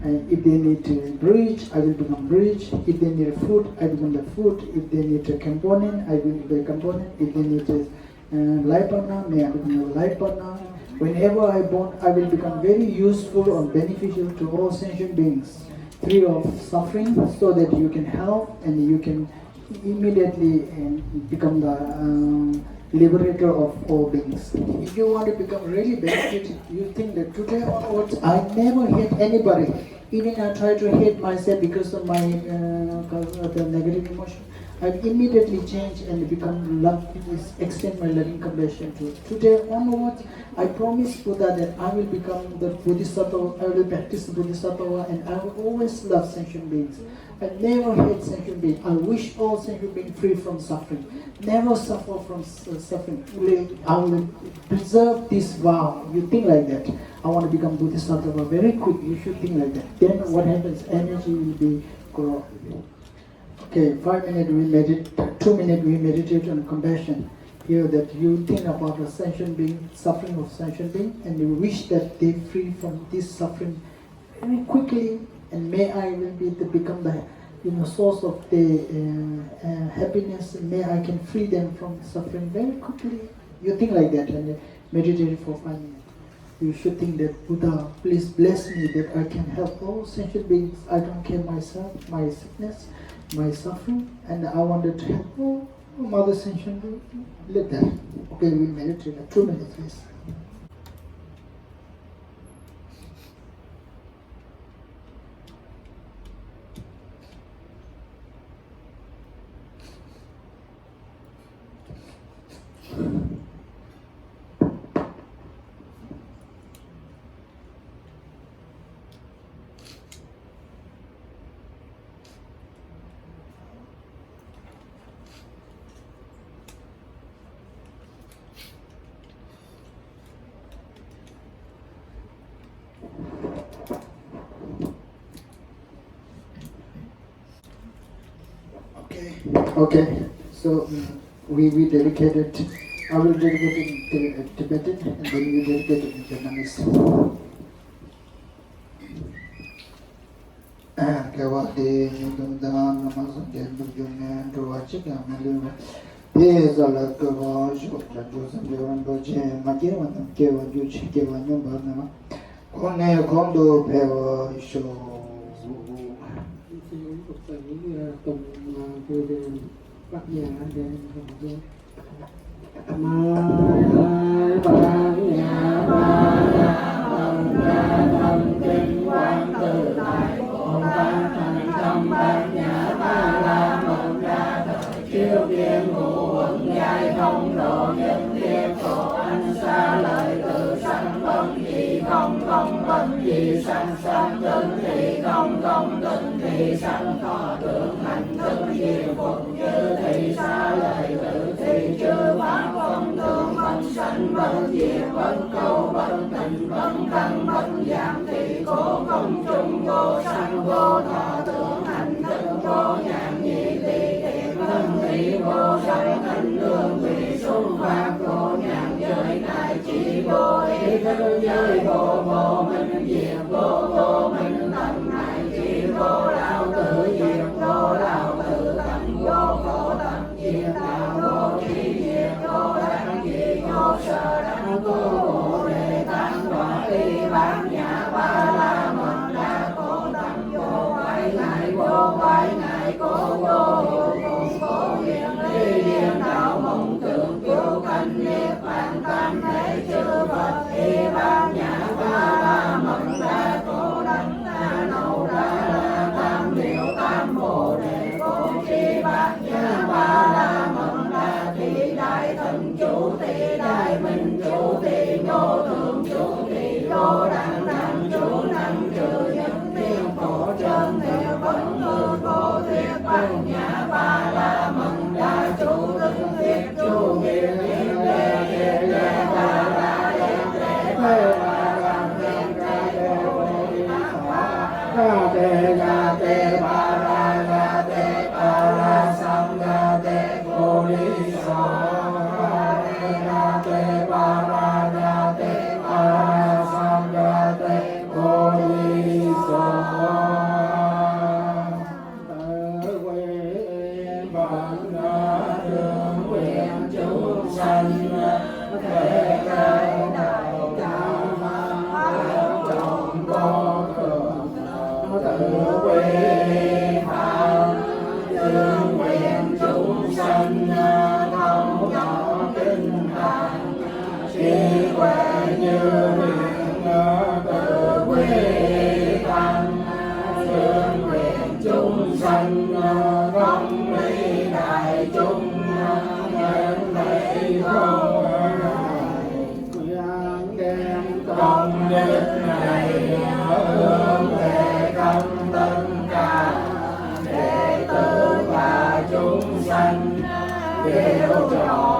If they need a bridge, I will become bridge. If they need food, I become the food. If they need a component, I will be the component. If they need a life partner, may I become a life partner. Whenever I born, I will become very useful or beneficial to all sentient beings, free of suffering, so that you can help and you can immediately become the liberator of all beings. If you want to become really benefited, you think that today onwards, I never hate anybody. Even I try to hate myself because of my the negative emotion. I immediately change and become love, extend my loving compassion to. Today onwards, I promise Buddha that I will become the Bodhisattva, I will practice Bodhisattva, and I will always love sentient beings. I never hate sentient beings. I wish all sentient beings free from suffering. Never suffer from suffering. I will preserve this vow. You think like that. I want to become Bodhisattva very quick. You should think like that. Then what happens? Energy will be grow. Okay, 5 minutes we meditate, 2 minutes we meditate on compassion. Here that you think about a sentient being, suffering of sentient being, and you wish that they free from this suffering very quickly, and may I will be to become the source of the happiness, and may I can free them from suffering very quickly. You think like that and meditate for 5 minutes. You should think that Buddha, please bless me that I can help all sentient beings. I don't care myself, my sickness, my suffering, and I wanted to help all mother sentient beings. Like that. Okay, we meditate 2 minutes, please. Okay, so we dedicated, I will dedicate it in Tibetan and then we dedicate it in Vietnamese. Kawati Dundan Namazan Julian Drawachika Maliva. Yes, I like the wash of the Joseph Joran Boje, Makiwan, Kewa Juchi, Kewa Nubanama. Kone Kondo Peva Show. Cùng tôi bắt nhà để mai ban nhà ba kinh quán tự tại Bồ Tát thành tâm ban nhà ba la môn đa thời chiếu kiến ngũ uẩn giai không độ nhân thiên phổ anh xa lời từ sanh vân gì không vân gì sanh sanh từng thì không từng thì sanh thọ tưởng hành thức diệu phục chư thì xa lời từ thì chư pháp không tương phân sanh bất diệt bất cầu bất tình bất tăng bất giảm thì cố không trung vô sanh vô thọ tưởng hành thức vô nhãn nhị ly thiện thân thị vô sanh hành lương vị xung pháp vô nhãn giới này chỉ vô ý thức giới vô minh diệt vô minh tâm này chỉ vô đạo tự diệt vô đạo tự tận vô khổ tận diệt đạo vô tri diệt vô đẳng diệt vô sở đẳng vô bồ đề tăng đọa y bán nhã ba la mật đa khổ tâm vô quái ngại cố vô hiện ly hiện đạo mộng tưởng cứu canh niết bàn tam thể chư Phật y bán nhã ba la mật đa khổ đẳng đa nâu đa la tam điệu tam bồ đề cố chi bát nhã ba la mật đa thị đại thần chủ thị đại minh chủ thị vô thượng chủ thị vô đẳng đẳng chủ năng trừ nhân thiên phổ trơn thiệu vẫn hư vô thuyết bát nhã ba la mật đa chủ tức thuyết chủ nghiệp thiên lê ba la lê ba la ga te ba la sam ga te bồ đề so ga te ba la sam ga te bồ đề so bản đường nguyện chúng sanh thể đại đạo trọng có tự quy phạm Đề Hộ Trò